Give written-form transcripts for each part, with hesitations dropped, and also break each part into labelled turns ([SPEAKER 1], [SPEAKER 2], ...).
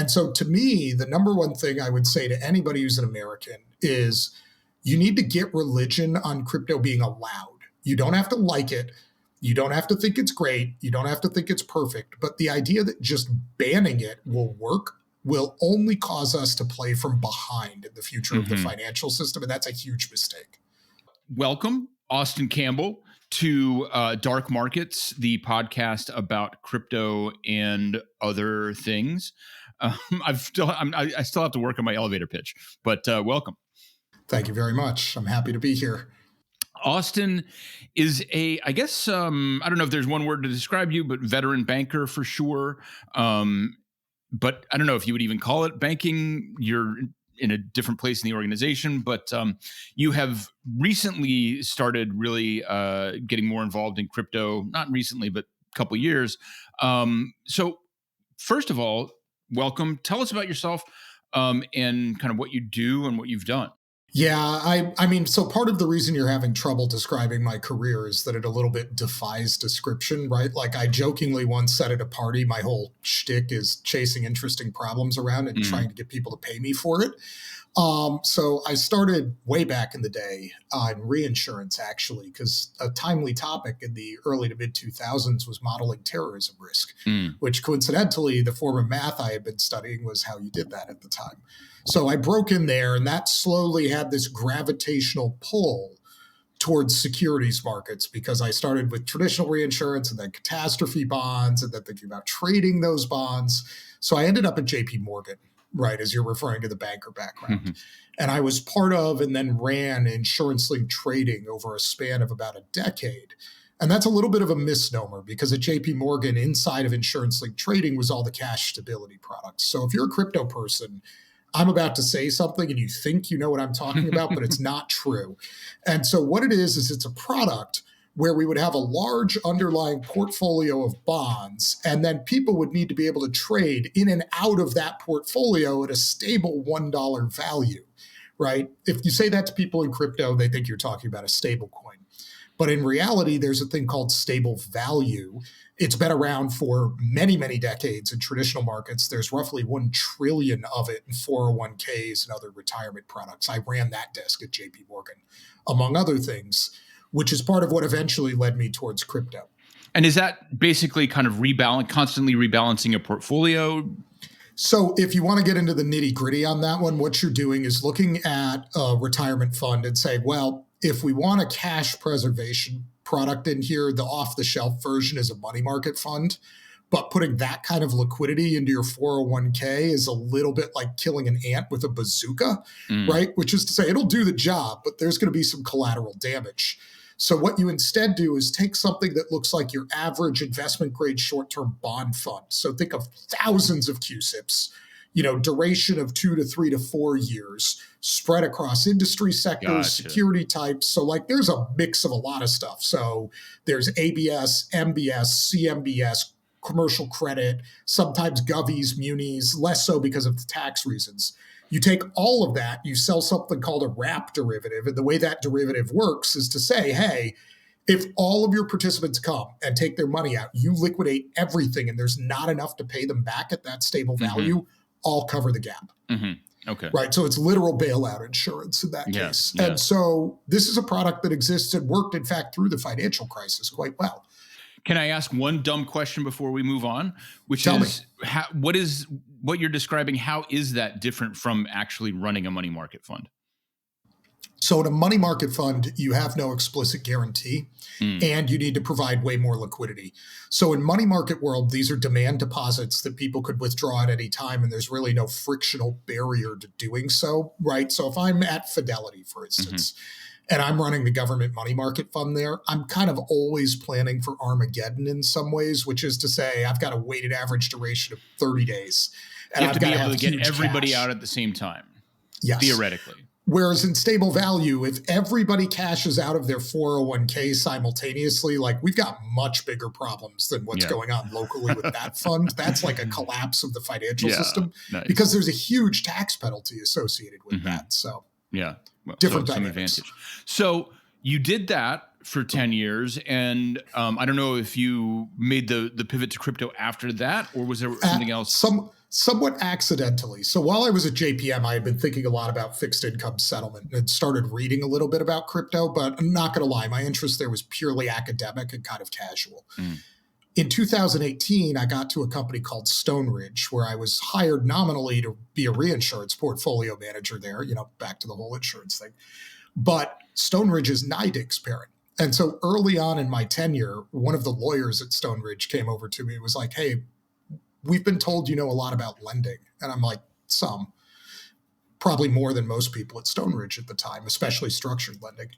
[SPEAKER 1] And so to me, the number one thing I would say to anybody who's an American is you need to get religion on crypto being allowed. You don't have to like it. You don't have to think it's great. You don't have to think it's perfect. But the idea that just banning it will work will only cause us to play from behind in the future of the financial system. And that's a huge mistake.
[SPEAKER 2] Welcome, Austin Campbell, to Dark Markets, the podcast about crypto and other things. I still have to work on my elevator pitch, but welcome.
[SPEAKER 1] Thank you very much. I'm happy to be here.
[SPEAKER 2] Austin is I guess, I don't know if there's one word to describe you, but veteran banker for sure. But I don't know if you would even call it banking. You're in a different place in the organization, but you have recently started really getting more involved in crypto, not recently, but a couple of years. So first of all, welcome. Tell us about yourself and kind of what you do and what you've done.
[SPEAKER 1] Yeah, I mean, so part of the reason you're having trouble describing my career is that it a little bit defies description, right? Like I jokingly once said at a party, my whole shtick is chasing interesting problems around and trying to get people to pay me for it. So I started way back in the day in reinsurance, actually, because a timely topic in the early to mid 2000s was modeling terrorism risk, which coincidentally, the form of math I had been studying was how you did that at the time. So I broke in there, and that slowly had this gravitational pull towards securities markets because I started with traditional reinsurance and then catastrophe bonds and then thinking about trading those bonds. So I ended up at JPMorgan, right, as you're referring to the banker background. And I was part of and then ran insurance-linked trading over a span of about a decade. And that's a little bit of a misnomer because at JPMorgan, inside of insurance-linked trading was all the cash stability products. So if you're a crypto person, I'm about to say something and you think you know what I'm talking about, but it's not true. And so what it is it's a product where we would have a large underlying portfolio of bonds, and then people would need to be able to trade in and out of that portfolio at a stable $1 value, right? If you say that to people in crypto, they think you're talking about a stable coin. But in reality, there's a thing called stable value. It's been around for many, many decades in traditional markets. There's roughly 1 trillion of it in 401ks and other retirement products. I ran that desk at JPMorgan, among other things, which is part of what eventually led me towards crypto.
[SPEAKER 2] And is that basically kind of constantly rebalancing a portfolio?
[SPEAKER 1] So if you want to get into the nitty gritty on that one, what you're doing is looking at a retirement fund and say, well, if we want a cash preservation product in here, the off-the-shelf version is a money market fund. But putting that kind of liquidity into your 401k is a little bit like killing an ant with a bazooka, right? Which is to say it'll do the job, but there's going to be some collateral damage. So what you instead do is take something that looks like your average investment grade short-term bond fund. So think of thousands of CUSIPs, duration of 2 to 3 to 4 years, spread across industry sectors, security types. So like there's a mix of a lot of stuff. So there's ABS, MBS, CMBS, commercial credit, sometimes govies, munis, less so because of the tax reasons. You take all of that, you sell something called a wrap derivative. And the way that derivative works is to say, hey, if all of your participants come and take their money out, you liquidate everything and there's not enough to pay them back at that stable value, I'll cover the gap.
[SPEAKER 2] Okay.
[SPEAKER 1] Right. So it's literal bailout insurance in that case. And so this is a product that exists and worked, in fact, through the financial crisis quite well.
[SPEAKER 2] Can I ask one dumb question before we move on? Which
[SPEAKER 1] Tell
[SPEAKER 2] is, what you're describing, how is that different from actually running a money market fund?
[SPEAKER 1] So in a money market fund, you have no explicit guarantee and you need to provide way more liquidity. So in money market world, these are demand deposits that people could withdraw at any time, and there's really no frictional barrier to doing so, right? So if I'm at Fidelity, for instance, and I'm running the government money market fund there, I'm kind of always planning for Armageddon in some ways, which is to say I've got a weighted average duration of 30 days. And
[SPEAKER 2] you have to be able to get everybody
[SPEAKER 1] cash
[SPEAKER 2] out at the same time,
[SPEAKER 1] yes,
[SPEAKER 2] theoretically.
[SPEAKER 1] Whereas in stable value, if everybody cashes out of their 401k simultaneously, like we've got much bigger problems than what's going on locally with that fund. That's like a collapse of the financial system because there's a huge tax penalty associated with that. So different dynamics.
[SPEAKER 2] Advantage. So you did that for 10 years. And I don't know if you made the pivot to crypto after that, or was there something else?
[SPEAKER 1] Somewhat accidentally. So while I was at JPM, I had been thinking a lot about fixed income settlement and had started reading a little bit about crypto, but I'm not going to lie, my interest there was purely academic and kind of casual.
[SPEAKER 2] Mm.
[SPEAKER 1] In 2018, I got to a company called Stone Ridge, where I was hired nominally to be a reinsurance portfolio manager there, back to the whole insurance thing. But Stone Ridge is NYDIG's parent. And so early on in my tenure, one of the lawyers at Stone Ridge came over to me and was like, hey, we've been told you know a lot about lending. And I'm like, some, probably more than most people at Stone Ridge at the time, especially structured lending.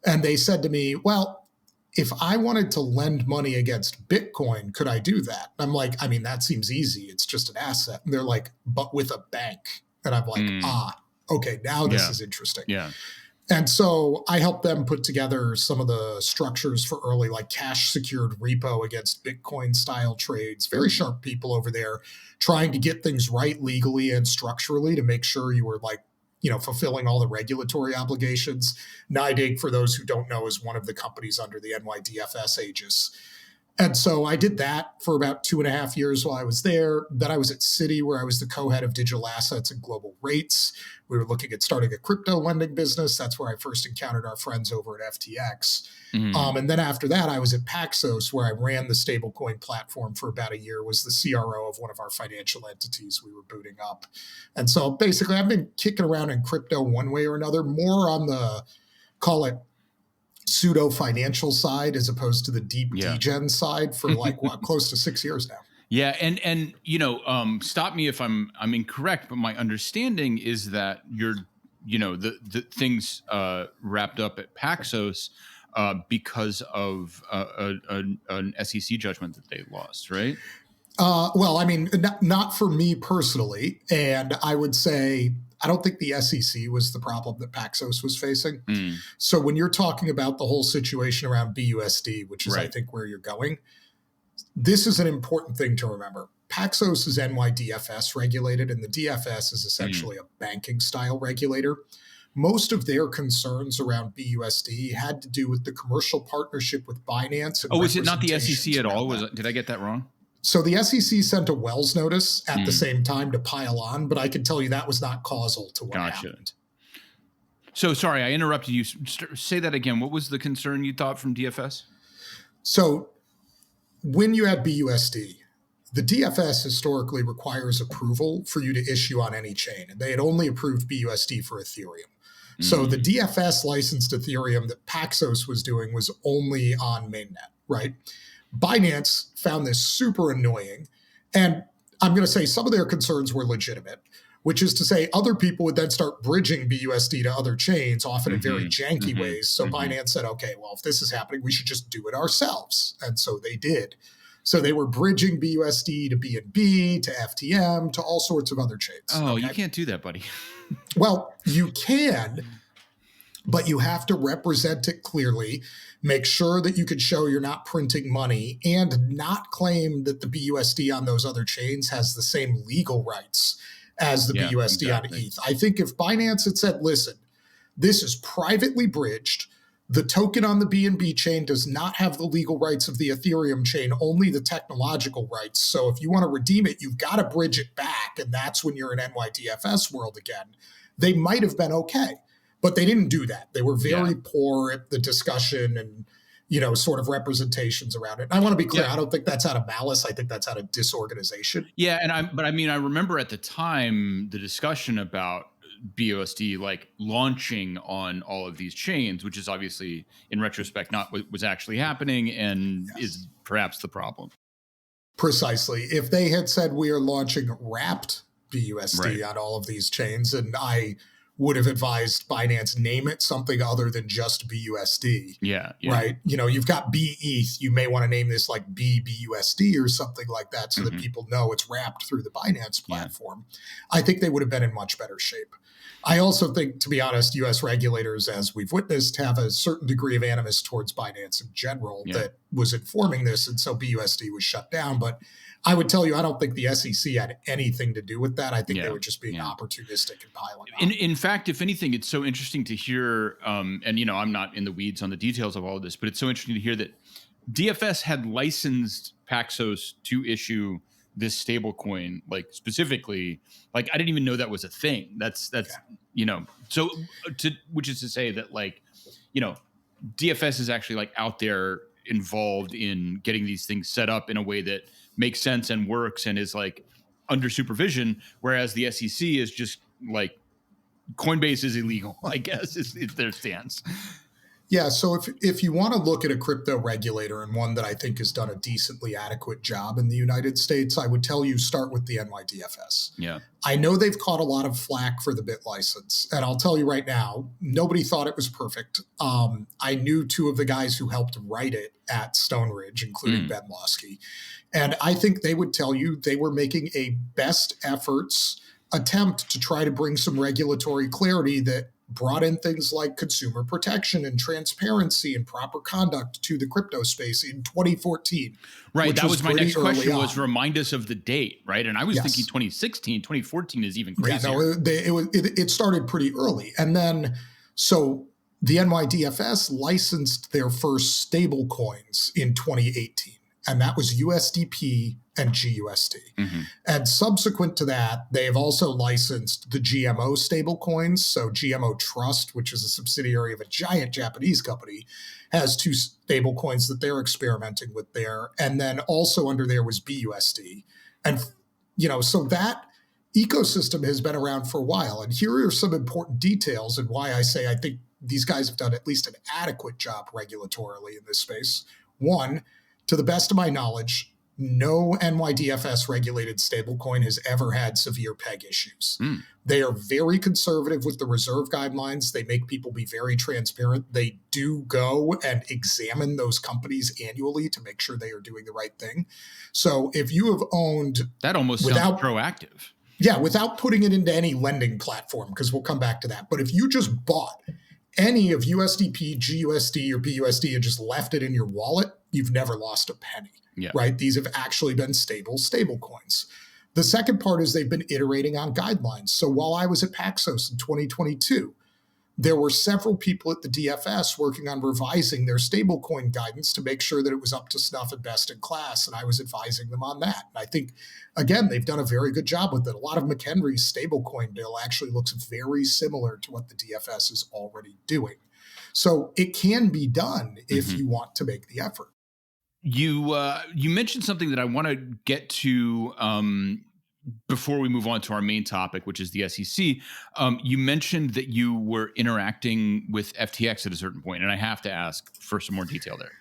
[SPEAKER 1] And they said to me, well, if I wanted to lend money against Bitcoin, could I do that? I'm like, I mean, that seems easy. It's just an asset. And they're like, but with a bank. And I'm like, okay, now this is interesting.
[SPEAKER 2] Yeah.
[SPEAKER 1] And so I helped them put together some of the structures for early, like cash secured repo against Bitcoin style trades. Very sharp people over there trying to get things right legally and structurally to make sure you were fulfilling all the regulatory obligations. NYDIG, for those who don't know, is one of the companies under the NYDFS aegis. And so I did that for about 2.5 years while I was there. Then I was at Citi, where I was the co-head of digital assets and global rates. We were looking at starting a crypto lending business. That's where I first encountered our friends over at FTX. And then after that, I was at Paxos, where I ran the stablecoin platform for about a year, was the CRO of one of our financial entities we were booting up. And so basically, I've been kicking around in crypto one way or another, more on the, call it, pseudo financial side as opposed to the deep degen side for close to 6 years now.
[SPEAKER 2] Yeah, and stop me if I'm incorrect, but my understanding is that the things wrapped up at Paxos because of an SEC judgment that they lost, right?
[SPEAKER 1] Well, I mean, not for me personally, and I would say I don't think the SEC was the problem that Paxos was facing. So when you're talking about the whole situation around BUSD, which is, I think, where you're going, this is an important thing to remember. Paxos is NYDFS regulated, and the DFS is essentially a banking style regulator. Most of their concerns around BUSD had to do with the commercial partnership with Binance. And
[SPEAKER 2] is it not the SEC at all? Did I get that wrong?
[SPEAKER 1] So the SEC sent a Wells notice at the same time to pile on, but I can tell you that was not causal to what happened.
[SPEAKER 2] So sorry, I interrupted you. Say that again. What was the concern you thought from DFS?
[SPEAKER 1] So when you have BUSD, the DFS historically requires approval for you to issue on any chain, and they had only approved BUSD for Ethereum. So the DFS licensed Ethereum that Paxos was doing was only on mainnet, right? Binance found this super annoying. And I'm going to say some of their concerns were legitimate, which is to say other people would then start bridging BUSD to other chains, often in very janky ways. So Binance said, okay, well, if this is happening, we should just do it ourselves. And so they did. So they were bridging BUSD to BNB, to FTM, to all sorts of other chains.
[SPEAKER 2] Oh, okay? You can't do that, buddy.
[SPEAKER 1] Well, you can, but you have to represent it clearly, make sure that you can show you're not printing money, and not claim that the BUSD on those other chains has the same legal rights as the BUSD on ETH. I think if Binance had said, listen, this is privately bridged, the token on the BNB chain does not have the legal rights of the Ethereum chain, only the technological rights. So if you want to redeem it, you've got to bridge it back, and that's when you're in NYDFS world again. They might have been okay. But they didn't do that. They were very poor at the discussion and, sort of representations around it. And I want to be clear. I don't think that's out of malice. I think that's out of disorganization.
[SPEAKER 2] Yeah. I remember at the time the discussion about BUSD launching on all of these chains, which is obviously in retrospect not what was actually happening and is perhaps the problem.
[SPEAKER 1] Precisely. If they had said we are launching wrapped BUSD on all of these chains, and I would have advised Binance name it something other than just BUSD.
[SPEAKER 2] Yeah.
[SPEAKER 1] Right. You've got BETH. You may want to name this like BBUSD or something like that so that people know it's wrapped through the Binance platform. I think they would have been in much better shape. I also think, to be honest, U.S. regulators, as we've witnessed, have a certain degree of animus towards Binance in general that was informing this. And so BUSD was shut down. But I would tell you, I don't think the SEC had anything to do with that. I think they were just being opportunistic and piling on.
[SPEAKER 2] In fact, if anything, it's so interesting to hear, and I'm not in the weeds on the details of all of this, but it's so interesting to hear that DFS had licensed Paxos to issue this stable coin, like specifically, like I didn't even know that was a thing. That's so which is to say that like, DFS is actually like out there involved in getting these things set up in a way that makes sense and works and is like under supervision, whereas the SEC is just like Coinbase is illegal, I guess, is their stance.
[SPEAKER 1] Yeah, so if you want to look at a crypto regulator and one that I think has done a decently adequate job in the United States, I would tell you start with the NYDFS.
[SPEAKER 2] Yeah.
[SPEAKER 1] I know they've caught a lot of flack for the BIT license, and I'll tell you right now, nobody thought it was perfect. I knew two of the guys who helped write it at Stone Ridge, including Ben Losky, and I think they would tell you they were making a best efforts attempt to try to bring some regulatory clarity that brought in things like consumer protection and transparency and proper conduct to the crypto space in 2014.
[SPEAKER 2] Right. That was my next question was remind us of the date, right? And I was thinking 2016, 2014 is even crazier.
[SPEAKER 1] Yeah, no, it started pretty early. And then, so the NYDFS licensed their first stable coins in 2018. And that was USDP and GUSD. Mm-hmm. And subsequent to that, they have also licensed the GMO stablecoins. So GMO Trust, which is a subsidiary of a giant Japanese company, has two stablecoins that they're experimenting with there. And then also under there was BUSD. And, so that ecosystem has been around for a while. And here are some important details and why I say I think these guys have done at least an adequate job regulatorily in this space. One, to the best of my knowledge, no NYDFS regulated stablecoin has ever had severe peg issues. They are very conservative with the reserve guidelines. They make people be very transparent. They do go and examine those companies annually to make sure they are doing the right thing. So if you have owned...
[SPEAKER 2] That almost sounds proactive.
[SPEAKER 1] Yeah, without putting it into any lending platform, because we'll come back to that. But if you just bought any of USDP, GUSD, or BUSD and just left it in your wallet, you've never lost a penny, right? These have actually been stable coins. The second part is they've been iterating on guidelines. So while I was at Paxos in 2022, there were several people at the DFS working on revising their stablecoin guidance to make sure that it was up to snuff and best in class, and I was advising them on that. And I think, again, they've done a very good job with it. A lot of McHenry's stablecoin bill actually looks very similar to what the DFS is already doing. So it can be done if you want to make the effort.
[SPEAKER 2] You mentioned something that I want to get to before we move on to our main topic, which is the SEC. You mentioned that you were interacting with FTX at a certain point, and I have to ask for some more detail there.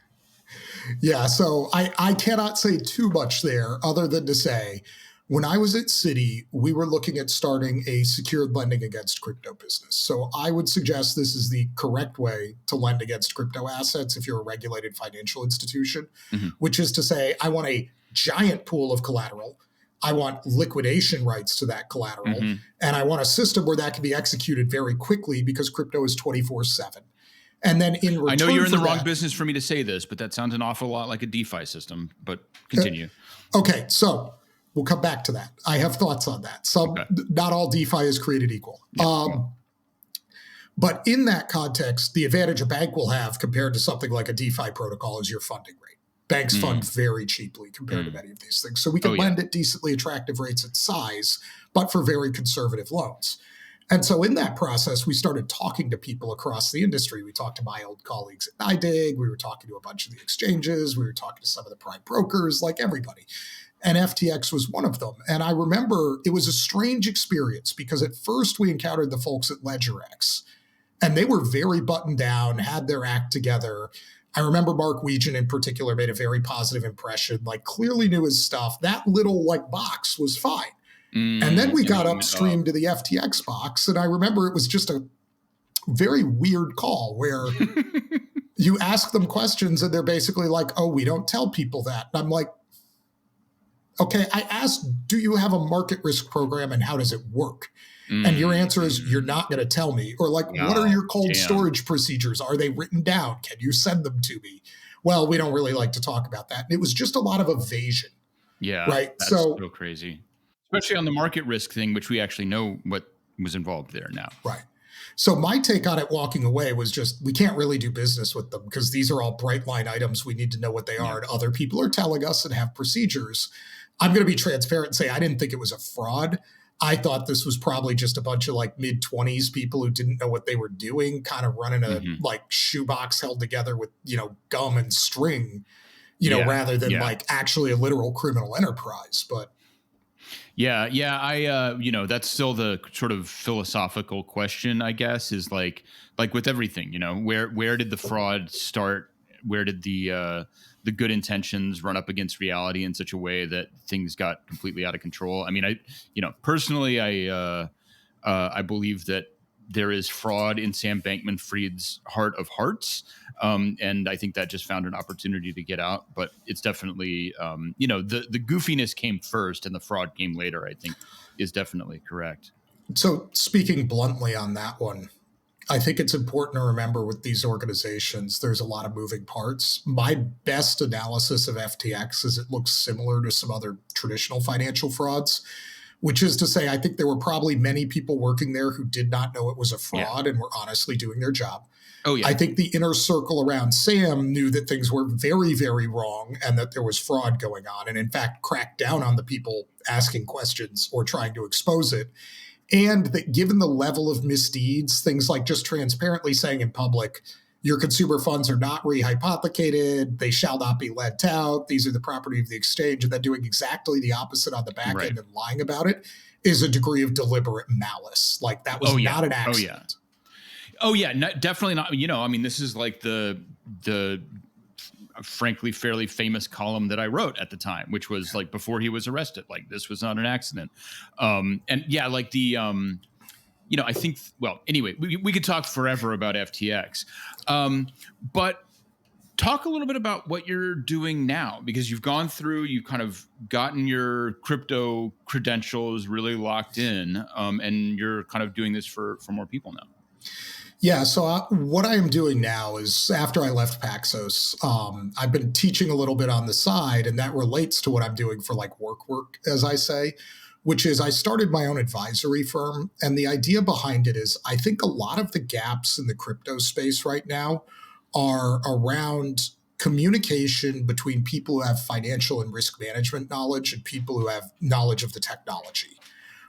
[SPEAKER 1] Yeah, so I cannot say too much there other than to say, when I was at Citi, we were looking at starting a secured lending against crypto business. So I would suggest this is the correct way to lend against crypto assets if you're a regulated financial institution, which is to say, I want a giant pool of collateral. I want liquidation rights to that collateral. And I want a system where that can be executed very quickly because crypto is 24/7. And then in return,
[SPEAKER 2] I know you're in the wrong business for me to say this, but that sounds an awful lot like a DeFi system, but continue.
[SPEAKER 1] Okay, so we'll come back to that. I have thoughts on that. Not all DeFi is created equal. But in that context, the advantage a bank will have compared to something like a DeFi protocol is your funding rate. Banks fund very cheaply compared to many of these things. So we can lend at decently attractive rates at size, but for very conservative loans. And so in that process, we started talking to people across the industry. We talked to my old colleagues at NYDIG. We were talking to a bunch of the exchanges. We were talking to some of the prime brokers, like everybody. And FTX was one of them. And I remember it was a strange experience because at first we encountered the folks at LedgerX, and they were very buttoned down, had their act together. I remember Mark Weegan in particular made a very positive impression, like clearly knew his stuff. That little box was fine. And then we got upstream to the FTX box. And I remember it was just a very weird call where you ask them questions and they're basically like, oh, we don't tell people that. And I'm like, okay, I asked, do you have a market risk program and how does it work? And your answer is, you're not going to tell me. Or what are your cold storage procedures? Are they written down? Can you send them to me? Well, we don't really like to talk about that. And it was just a lot of evasion.
[SPEAKER 2] Yeah.
[SPEAKER 1] Right.
[SPEAKER 2] That's so crazy. Especially on the market risk thing, which we actually know what was involved there now.
[SPEAKER 1] Right. So my take on it walking away was just, we can't really do business with them because these are all bright line items. We need to know what they are. And other people are telling us and have procedures. I'm going to be transparent and say I didn't think it was a fraud. I thought this was probably just a bunch of like mid-20s people who didn't know what they were doing, kind of running a like shoebox held together with, gum and string, rather than like actually a literal criminal enterprise. But
[SPEAKER 2] yeah, that's still the sort of philosophical question, I guess, is like with everything, where did the fraud start? Where did the good intentions run up against reality in such a way that things got completely out of control? I mean, personally, I believe that there is fraud in Sam Bankman-Fried's heart of hearts. And I think that just found an opportunity to get out. But it's definitely, the goofiness came first and the fraud came later, I think is definitely correct.
[SPEAKER 1] So speaking bluntly on that one, I think it's important to remember with these organizations, there's a lot of moving parts. My best analysis of FTX is it looks similar to some other traditional financial frauds, which is to say, I think there were probably many people working there who did not know it was a fraud and were honestly doing their job.
[SPEAKER 2] Oh, yeah.
[SPEAKER 1] I think the inner circle around Sam knew that things were very, very wrong and that there was fraud going on, and in fact, cracked down on the people asking questions or trying to expose it. And that given the level of misdeeds, things like just transparently saying in public, your consumer funds are not rehypothecated, they shall not be lent out, these are the property of the exchange, and then doing exactly the opposite on the back end and lying about it is a degree of deliberate malice. Like that was not an accident.
[SPEAKER 2] Oh, yeah. Definitely not. This is like the frankly fairly famous column that I wrote at the time, which was like before he was arrested. Like this was not an accident. And yeah, like the I think, well, anyway, we could talk forever about FTX. But talk a little bit about what you're doing now, because you've kind of gotten your crypto credentials really locked in, and you're kind of doing this for more people now.
[SPEAKER 1] Yeah, so what I am doing now is after I left Paxos, I've been teaching a little bit on the side, and that relates to what I'm doing for like work, as I say, which is I started my own advisory firm. And the idea behind it is I think a lot of the gaps in the crypto space right now are around communication between people who have financial and risk management knowledge and people who have knowledge of the technology.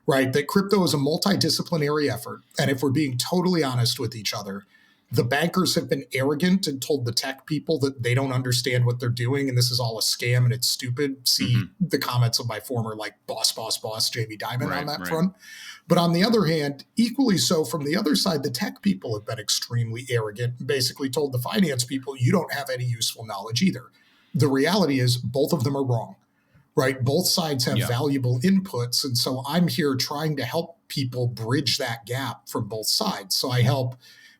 [SPEAKER 1] Right, that crypto is a multidisciplinary effort. And if we're being totally honest with each other, the bankers have been arrogant and told the tech people that they don't understand what they're doing and this is all a scam and it's stupid. See the comments of my former like boss, Jamie Dimon on that front. But on the other hand, equally so from the other side, the tech people have been extremely arrogant and basically told the finance people, you don't have any useful knowledge either. The reality is both of them are wrong. Right? Both sides have valuable inputs. And so I'm here trying to help people bridge that gap from both sides. So I help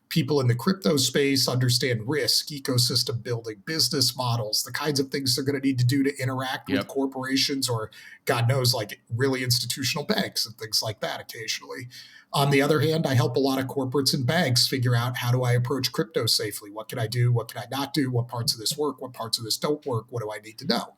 [SPEAKER 1] people in the crypto space understand risk, ecosystem building, business models, the kinds of things they're going to need to do to interact with corporations or God knows, like really institutional banks and things like that occasionally. On the other hand, I help a lot of corporates and banks figure out how do I approach crypto safely? What can I do? What can I not do? What parts of this work? What parts of this don't work? What do I need to know?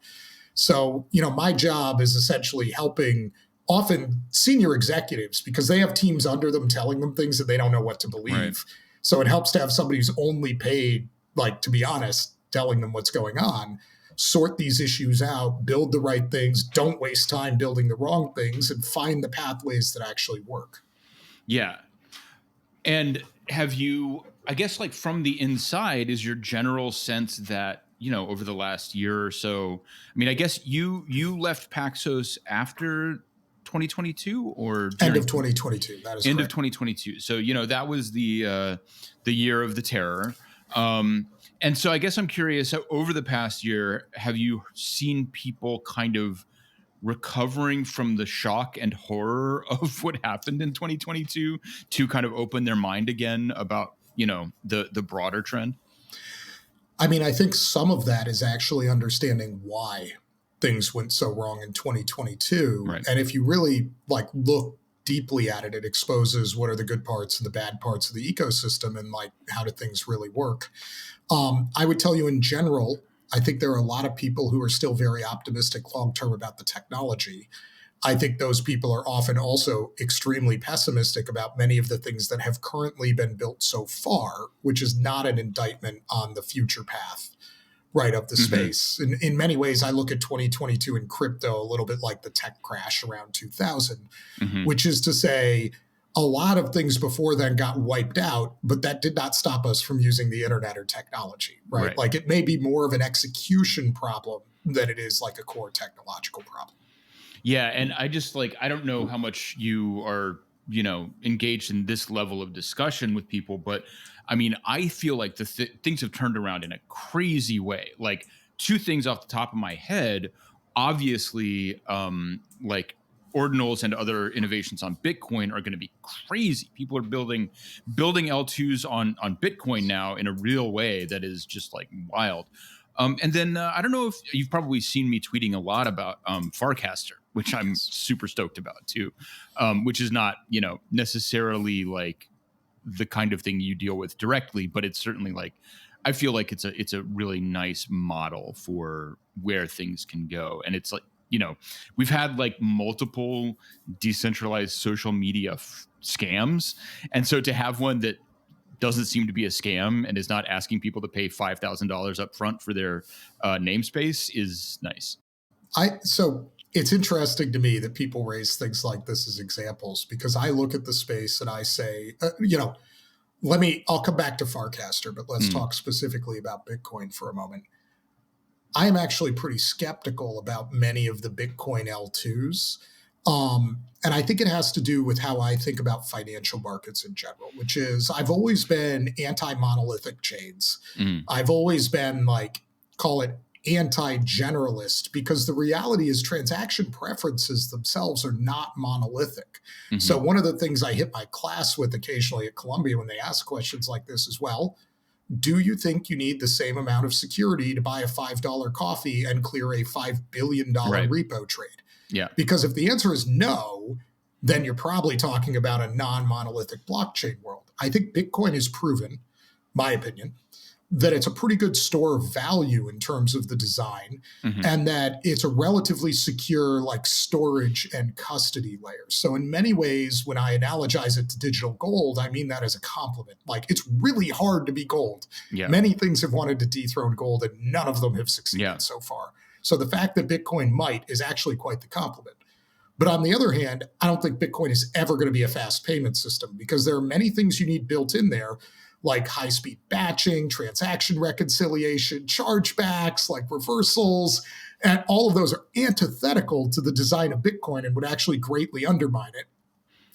[SPEAKER 1] So, my job is essentially helping often senior executives because they have teams under them telling them things that they don't know what to believe. Right. So it helps to have somebody who's only paid, like, to be honest, telling them what's going on, sort these issues out, build the right things, don't waste time building the wrong things, and find the pathways that actually work.
[SPEAKER 2] Yeah. And have you, I guess, like from the inside, is your general sense that, over the last year or so, I mean, I guess you left Paxos after 2022 or
[SPEAKER 1] end of 2022. That is
[SPEAKER 2] end
[SPEAKER 1] correct.
[SPEAKER 2] of 2022. So, that was the year of the terror. And so I guess I'm curious, over the past year, have you seen people kind of recovering from the shock and horror of what happened in 2022 to kind of open their mind again about, the broader trend?
[SPEAKER 1] I mean, I think some of that is actually understanding why things went so wrong in 2022. Right. And if you really look deeply at it, it exposes what are the good parts and the bad parts of the ecosystem and how do things really work. I would tell you in general, I think there are a lot of people who are still very optimistic long-term about the technology. I think those people are often also extremely pessimistic about many of the things that have currently been built so far, which is not an indictment on the future path, right, of the
[SPEAKER 2] Mm-hmm.
[SPEAKER 1] space. In many ways, I look at 2022 in crypto a little bit like the tech crash around 2000,
[SPEAKER 2] Mm-hmm.
[SPEAKER 1] which is to say, a lot of things before then got wiped out, but that did not stop us from using the internet or technology, right?
[SPEAKER 2] Right.
[SPEAKER 1] Like it may be more of an execution problem than it is like a core technological problem.
[SPEAKER 2] Yeah, and I just like I don't know how much you are, engaged in this level of discussion with people, but I mean, I feel like things have turned around in a crazy way. Like two things off the top of my head, obviously, like ordinals and other innovations on Bitcoin are going to be crazy. People are building L2s on Bitcoin now in a real way that is just like wild. And then I don't know if you've probably seen me tweeting a lot about Farcaster, which I'm
[SPEAKER 1] Yes.
[SPEAKER 2] super stoked about too, which is not, necessarily like the kind of thing you deal with directly, but it's certainly like I feel like it's a really nice model for where things can go. And it's like, we've had like multiple decentralized social media scams. And so to have one that doesn't seem to be a scam and is not asking people to pay $5,000 up front for their namespace is nice.
[SPEAKER 1] So it's interesting to me that people raise things like this as examples because I look at the space and I say, I'll come back to Farcaster, but let's talk specifically about Bitcoin for a moment. I am actually pretty skeptical about many of the Bitcoin L2s. And I think it has to do with how I think about financial markets in general, which is I've always been anti-monolithic chains.
[SPEAKER 2] Mm.
[SPEAKER 1] I've always been call it anti-generalist because the reality is transaction preferences themselves are not monolithic.
[SPEAKER 2] Mm-hmm.
[SPEAKER 1] So one of the things I hit my class with occasionally at Columbia when they ask questions like this as well, do you think you need the same amount of security to buy a $5 coffee and clear a $5 billion repo trade?
[SPEAKER 2] Yeah.
[SPEAKER 1] Because if the answer is no, then you're probably talking about a non-monolithic blockchain world. I think Bitcoin has proven, my opinion, that it's a pretty good store of value in terms of the design and that it's a relatively secure storage and custody layer. So in many ways, when I analogize it to digital gold, I mean that as a compliment. It's really hard to be gold.
[SPEAKER 2] Yeah.
[SPEAKER 1] Many things have wanted to dethrone gold and none of them have succeeded so far. So the fact that Bitcoin might is actually quite the compliment. But on the other hand, I don't think Bitcoin is ever going to be a fast payment system because there are many things you need built in there, like high-speed batching, transaction reconciliation, chargebacks, reversals, and all of those are antithetical to the design of Bitcoin and would actually greatly undermine it.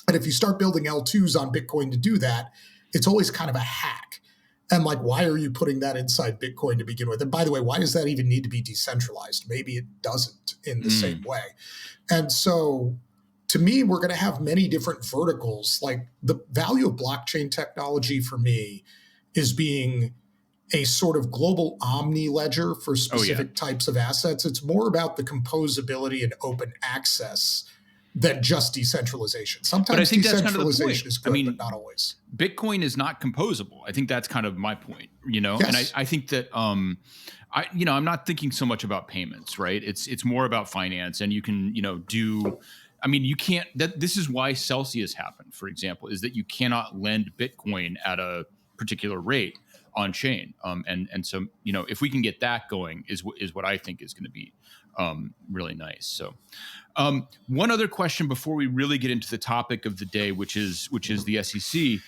[SPEAKER 1] And if you start building L2s on Bitcoin to do that, it's always kind of a hack. And why are you putting that inside Bitcoin to begin with? And by the way, why does that even need to be decentralized? Maybe it doesn't in the same way. And so to me, we're going to have many different verticals. The value of blockchain technology for me is being a sort of global omni ledger for specific types of assets. It's more about the composability and open access than just decentralization. Sometimes
[SPEAKER 2] but I think
[SPEAKER 1] decentralization
[SPEAKER 2] that's kind of the point.
[SPEAKER 1] is good, but not always.
[SPEAKER 2] Bitcoin is not composable. I think that's kind of my point,
[SPEAKER 1] Yes.
[SPEAKER 2] And I think that I'm not thinking so much about payments, right? It's more about finance, and you can, you can't. This is why Celsius happened, for example, is that you cannot lend Bitcoin at a particular rate on chain, and so if we can get that going, is what I think is going to be really nice. So. One other question before we really get into the topic of the day, which is the SEC,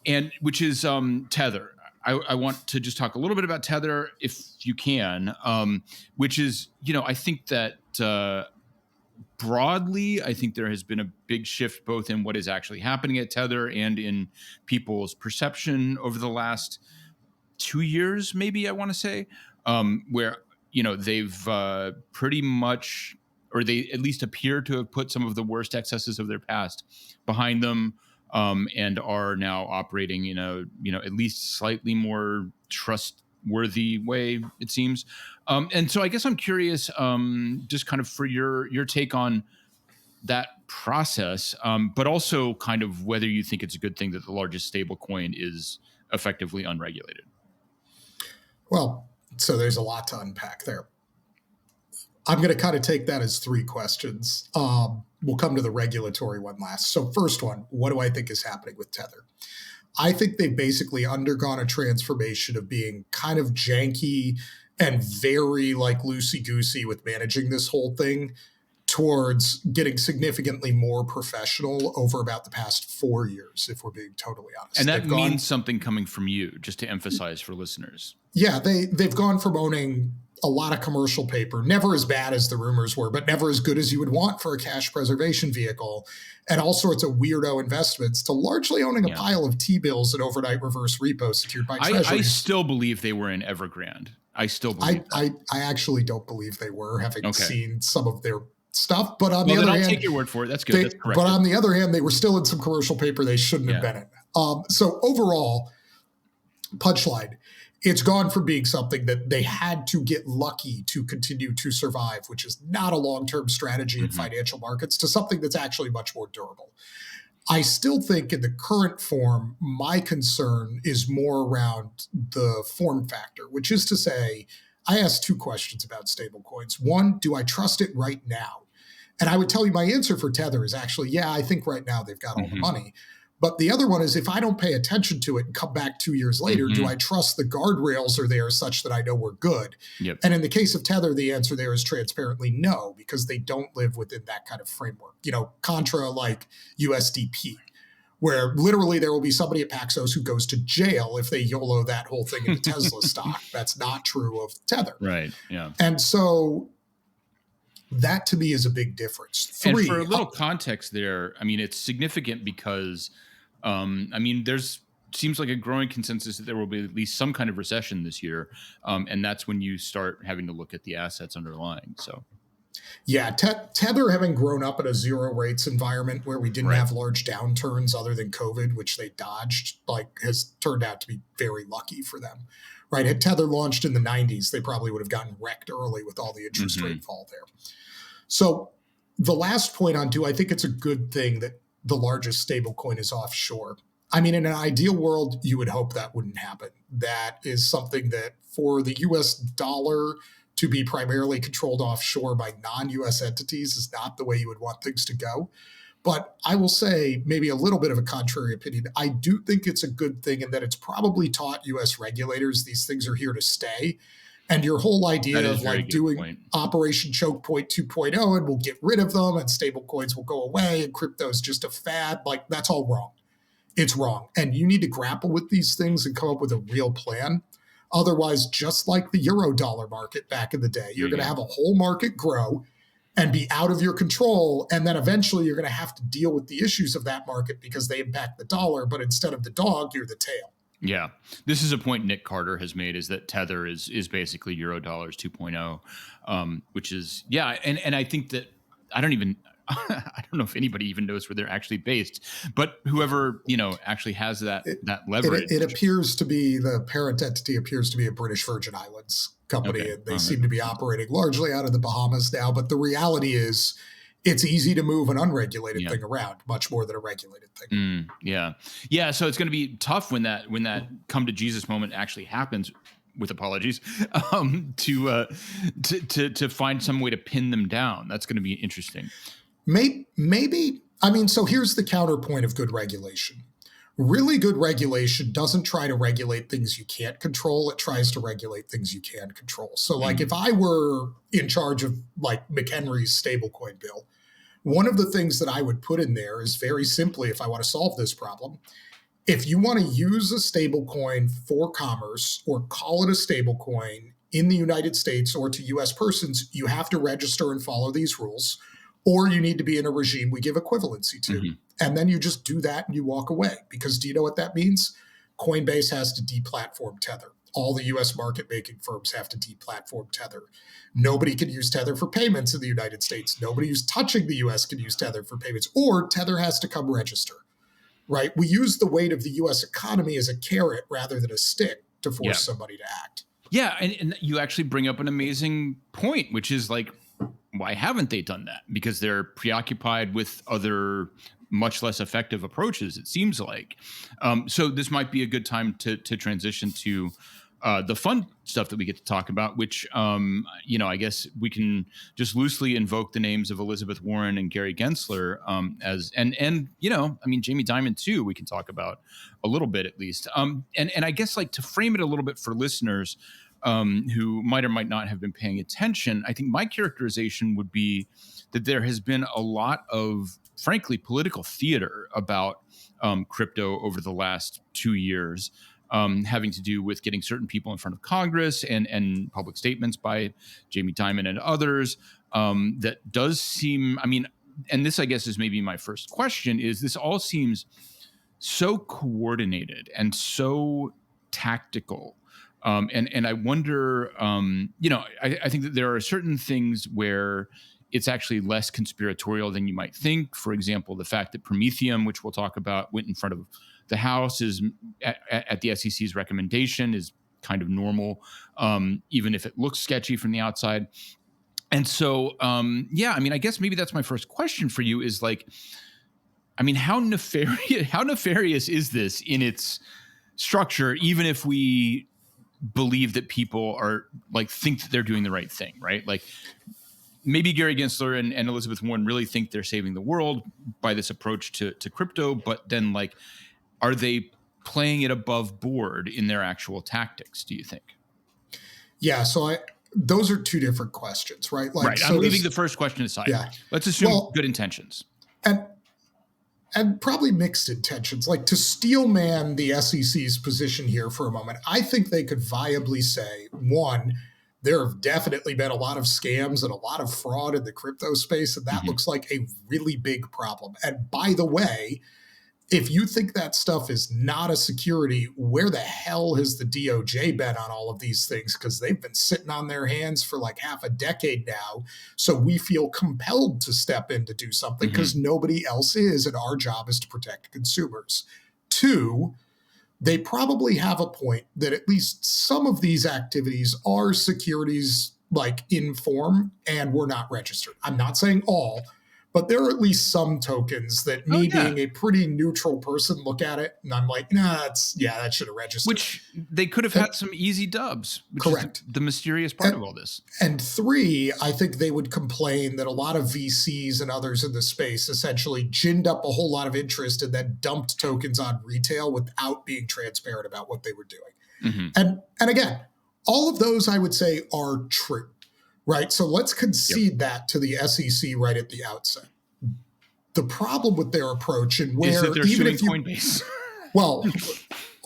[SPEAKER 2] and which is Tether. I want to just talk a little bit about Tether, if you can, which is, I think that broadly, I think there has been a big shift both in what is actually happening at Tether and in people's perception over the last 2 years, maybe I want to say, where they've pretty much, or they at least appear to have put some of the worst excesses of their past behind them, and are now operating in a at least slightly more trustworthy way, it seems. And so I guess I'm curious, just kind of for your take on that process, but also kind of whether you think it's a good thing that the largest stable coin is effectively unregulated.
[SPEAKER 1] Well, so there's a lot to unpack there. I'm going to kind of take that as three questions. We'll come to the regulatory one last. So first one, what do I think is happening with Tether? I think they've basically undergone a transformation of being kind of janky and very like loosey goosey with managing this whole thing towards getting significantly more professional over about the past 4 years, if we're being totally honest.
[SPEAKER 2] And that means something coming from you, just to emphasize for listeners.
[SPEAKER 1] Yeah, they've gone from owning a lot of commercial paper, never as bad as the rumors were, but never as good as you would want for a cash preservation vehicle, and all sorts of weirdo investments, to largely owning a pile of T-bills and overnight reverse repo secured by treasuries.
[SPEAKER 2] I still believe they were in Evergrande. I still believe
[SPEAKER 1] I actually don't believe they were, having seen some of their stuff. But on the other hand,
[SPEAKER 2] I'll take your word for it. That's good. That's correct.
[SPEAKER 1] But on the other hand, they were still in some commercial paper they shouldn't have been in. So overall, punchline, it's gone from being something that they had to get lucky to continue to survive, which is not a long-term strategy in financial markets, to something that's actually much more durable. I still think in the current form, my concern is more around the form factor, which is to say, I asked 2 questions about stablecoins. One, do I trust it right now? And I would tell you my answer for Tether is actually, yeah, I think right now they've got all the money. But the other one is, if I don't pay attention to it and come back 2 years later, do I trust the guardrails are there such that I know we're good?
[SPEAKER 2] Yep.
[SPEAKER 1] And in the case of Tether, the answer there is transparently no, because they don't live within that kind of framework. Contra like USDP, where literally there will be somebody at Paxos who goes to jail if they YOLO that whole thing into Tesla stock. That's not true of Tether.
[SPEAKER 2] Right, yeah.
[SPEAKER 1] And so that to me is a big difference. 3,
[SPEAKER 2] and for a little context there, I mean, it's significant because, there's seems like a growing consensus that there will be at least some kind of recession this year. And that's when you start having to look at the assets underlying. So,
[SPEAKER 1] yeah, Tether, having grown up in a zero rates environment where we didn't have large downturns other than COVID, which they dodged, has turned out to be very lucky for them. Right? Had Tether launched in the 90s, they probably would have gotten wrecked early with all the interest rate fall there. So the last point on, do I think it's a good thing that the largest stablecoin is offshore? I mean, in an ideal world, you would hope that wouldn't happen. That is something that for the US dollar to be primarily controlled offshore by non-US entities is not the way you would want things to go. But I will say, maybe a little bit of a contrary opinion, I do think it's a good thing, and that it's probably taught US regulators these things are here to stay. And your whole idea of doing Operation Chokepoint 2.0 and we'll get rid of them and stablecoins will go away and crypto is just a fad, that's all wrong. It's wrong. And you need to grapple with these things and come up with a real plan. Otherwise, just like the euro dollar market back in the day, you're going to have a whole market grow and be out of your control. And then eventually you're going to have to deal with the issues of that market because they impact the dollar. But instead of the dog, you're the tail.
[SPEAKER 2] Yeah, this is a point Nick Carter has made, is that Tether is basically Eurodollars 2.0, which is, and I think that I don't know if anybody even knows where they're actually based, but whoever, actually has that leverage.
[SPEAKER 1] It appears to be, the parent entity appears to be a British Virgin Islands company, and they seem to be operating largely out of the Bahamas now, but the reality is, it's easy to move an unregulated thing around much more than a regulated thing.
[SPEAKER 2] Yeah. So it's going to be tough when that come to Jesus moment actually happens, with apologies, to find some way to pin them down. That's going to be interesting.
[SPEAKER 1] Maybe. So here's the counterpoint of good regulation. Really good regulation doesn't try to regulate things you can't control. It tries to regulate things you can control. So if I were in charge of McHenry's stablecoin bill, one of the things that I would put in there is, very simply, if I want to solve this problem, if you want to use a stablecoin for commerce or call it a stablecoin in the United States or to US persons, you have to register and follow these rules, or you need to be in a regime we give equivalency to. And then you just do that and you walk away. Because do you know what that means? Coinbase has to deplatform Tether. All the US market making firms have to deplatform Tether. Nobody can use Tether for payments in the United States. Nobody who's touching the US can use Tether for payments, or Tether has to come register, right? We use the weight of the US economy as a carrot rather than a stick to force somebody to act.
[SPEAKER 2] Yeah, and you actually bring up an amazing point, which is why haven't they done that? Because they're preoccupied with other much less effective approaches, it seems like. So this might be a good time to transition to the fun stuff that we get to talk about, which, I guess we can just loosely invoke the names of Elizabeth Warren and Gary Gensler Jamie Dimon too, we can talk about a little bit at least. And I guess like to frame it a little bit for listeners who might or might not have been paying attention, I think my characterization would be that there has been a lot of, frankly, political theater about crypto over the last 2 years. Having to do with getting certain people in front of Congress and public statements by Jamie Dimon and others. That does seem, and this I guess is maybe my first question, is this all seems so coordinated and so tactical. And I wonder, I think that there are certain things where it's actually less conspiratorial than you might think. For example, the fact that Prometheum, which we'll talk about, went in front of the House is at the SEC's recommendation is kind of normal, even if it looks sketchy from the outside. And so, I guess maybe that's my first question for you is like, how nefarious is this in its structure, even if we believe that people are like, think that they're doing the right thing, right? Like maybe Gary Gensler and Elizabeth Warren really think they're saving the world by this approach to crypto, but then like, are they playing it above board in their actual tactics, do you think?
[SPEAKER 1] Yeah, so those are two different questions, right? Like,
[SPEAKER 2] right, I'm leaving the first question aside.
[SPEAKER 1] Yeah.
[SPEAKER 2] Let's assume good intentions.
[SPEAKER 1] And probably mixed intentions. Like to steelman the SEC's position here for a moment, I think they could viably say, one, there have definitely been a lot of scams and a lot of fraud in the crypto space, and that looks like a really big problem. And by the way, if you think that stuff is not a security, where the hell has the DOJ been on all of these things? Because they've been sitting on their hands for like half a decade now. So we feel compelled to step in to do something because nobody else is, and our job is to protect consumers. Two, they probably have a point that at least some of these activities are securities like in form and were not registered. I'm not saying all, but there are at least some tokens that being a pretty neutral person look at it and I'm like, that should have registered.
[SPEAKER 2] Which they could have had some easy dubs. Which correct. Is the mysterious part of all this.
[SPEAKER 1] And three, I think they would complain that a lot of VCs and others in the space essentially ginned up a whole lot of interest and then dumped tokens on retail without being transparent about what they were doing. And again, all of those I would say are true. Right. So let's concede that to the SEC right at the outset. The problem with their approach and where
[SPEAKER 2] is that they're
[SPEAKER 1] even
[SPEAKER 2] suing
[SPEAKER 1] if
[SPEAKER 2] Coinbase.
[SPEAKER 1] Well,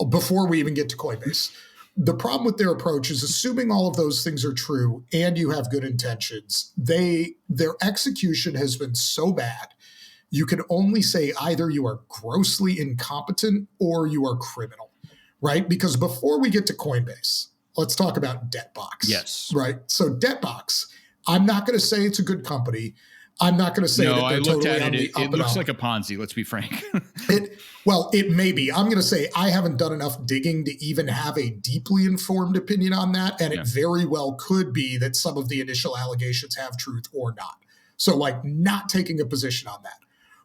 [SPEAKER 1] before we even get to Coinbase, the problem with their approach is assuming all of those things are true and you have good intentions, their execution has been so bad. You can only say either you are grossly incompetent or you are criminal. Right. Because before we get to Coinbase, let's talk about Debtbox.
[SPEAKER 2] Yes.
[SPEAKER 1] Right. So Debtbox, I'm not going to say it's a good company. I'm not going to say that they're
[SPEAKER 2] I looked
[SPEAKER 1] totally
[SPEAKER 2] at it. It looks
[SPEAKER 1] up.
[SPEAKER 2] like a Ponzi. Let's be frank.
[SPEAKER 1] It may be. I'm going to say I haven't done enough digging to even have a deeply informed opinion on that. And it very well could be that some of the initial allegations have truth or not. So like not taking a position on that.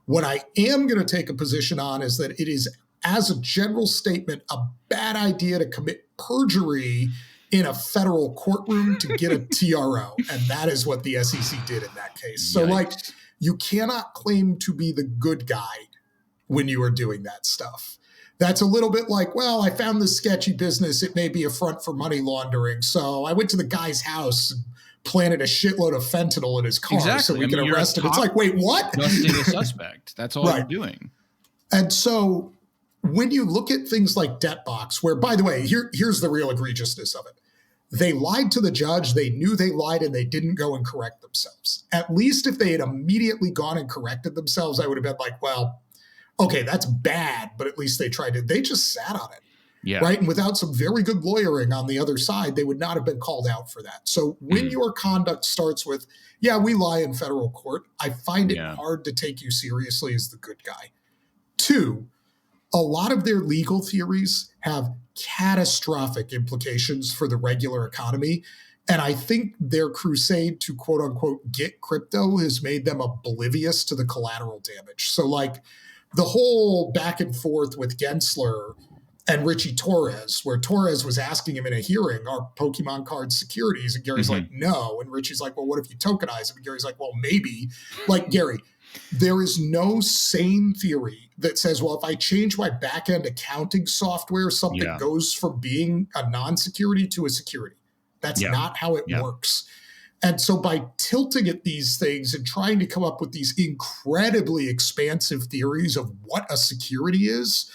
[SPEAKER 1] What I am going to take a position on is that it is, as a general statement, a bad idea to commit perjury in a federal courtroom to get a TRO. And that is what the SEC did in that case. So you cannot claim to be the good guy when you are doing that stuff. That's a little bit like, well, I found this sketchy business. It may be a front for money laundering. So I went to the guy's house and planted a shitload of fentanyl in his car so we can arrest him. It's like, wait, what?
[SPEAKER 2] Busting a suspect. That's all you're doing.
[SPEAKER 1] And so when you look at things like Debtbox, where, by the way, here's the real egregiousness of it. They lied to the judge. They knew they lied and they didn't go and correct themselves. At least if they had immediately gone and corrected themselves, I would have been like, well, okay, that's bad, but at least they tried it. They just sat on it.
[SPEAKER 2] Yeah.
[SPEAKER 1] Right. And without some very good lawyering on the other side, they would not have been called out for that. So when your conduct starts with, we lie in federal court, I find it hard to take you seriously as the good guy. Two, a lot of their legal theories have catastrophic implications for the regular economy. And I think their crusade to quote unquote get crypto has made them oblivious to the collateral damage. So like the whole back and forth with Gensler and Richie Torres, where Torres was asking him in a hearing, are Pokemon cards securities? And Gary's like, no. And Richie's like, well, what if you tokenize them? And Gary's like, well, maybe. Like, Gary, there is no sane theory that says, well, if I change my back-end accounting software, something goes from being a non-security to a security. That's not how it works. And so by tilting at these things and trying to come up with these incredibly expansive theories of what a security is,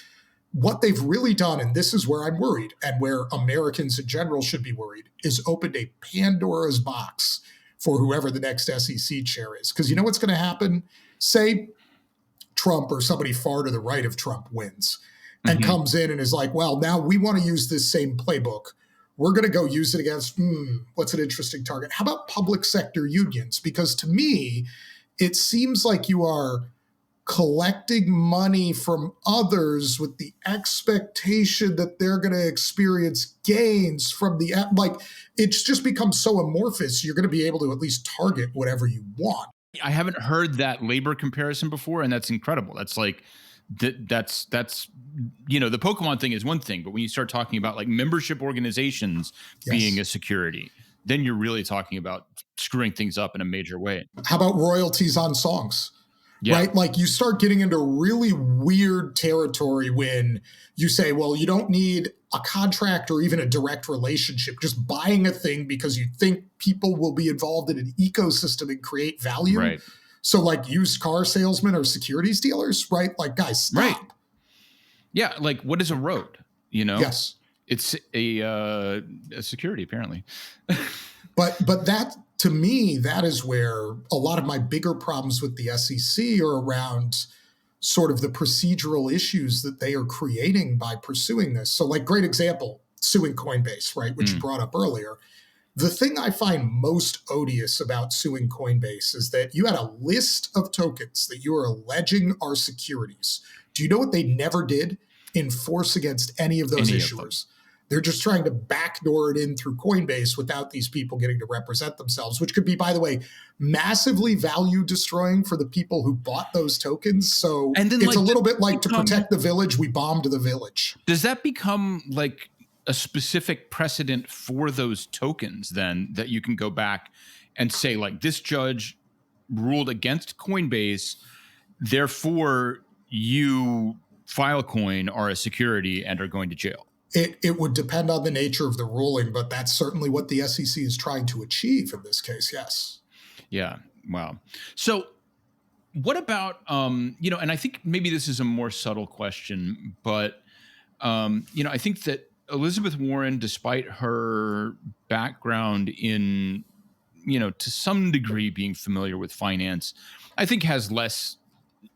[SPEAKER 1] what they've really done, and this is where I'm worried and where Americans in general should be worried, is opened a Pandora's box for whoever the next SEC chair is. Because you know what's going to happen? Say Trump or somebody far to the right of Trump wins and comes in and is like, well, now we want to use this same playbook. We're going to go use it against, what's an interesting target? How about public sector unions? Because to me, it seems like you are collecting money from others with the expectation that they're going to experience gains from the, like, it's just become so amorphous. You're going to be able to at least target whatever you want.
[SPEAKER 2] I haven't heard that labor comparison before, and that's incredible. That's like, that's you know, the Pokemon thing is one thing, but when you start talking about like membership organizations being a security, then you're really talking about screwing things up in a major way.
[SPEAKER 1] How about royalties on songs? Right? Like you start getting into really weird territory when you say, well, you don't need a contract or even a direct relationship, just buying a thing because you think people will be involved in an ecosystem and create value.
[SPEAKER 2] Right.
[SPEAKER 1] So like used car salesmen or securities dealers, right? Like, guys, stop.
[SPEAKER 2] Right. Yeah. Like, what is a road? You know?
[SPEAKER 1] Yes.
[SPEAKER 2] It's a security, apparently.
[SPEAKER 1] But that, to me, that is where a lot of my bigger problems with the SEC are around sort of the procedural issues that they are creating by pursuing this. So like, great example, suing Coinbase, right? Which you brought up earlier. The thing I find most odious about suing Coinbase is that you had a list of tokens that you are alleging are securities. Do you know what they never did? Enforce against any of those issuers. They're just trying to backdoor it in through Coinbase without these people getting to represent themselves, which could be, by the way, massively value destroying for the people who bought those tokens. So and then, it's a little bit like to protect the village, we bombed the village.
[SPEAKER 2] Does that become like a specific precedent for those tokens then that you can go back and say, like, this judge ruled against Coinbase, therefore you Filecoin are a security and are going to jail?
[SPEAKER 1] It would depend on the nature of the ruling, but that's certainly what the SEC is trying to achieve in this case, yes.
[SPEAKER 2] Yeah, wow. So what about, you know, and I think maybe this is a more subtle question, but, you know, I think that Elizabeth Warren, despite her background in, you know, to some degree being familiar with finance, I think has less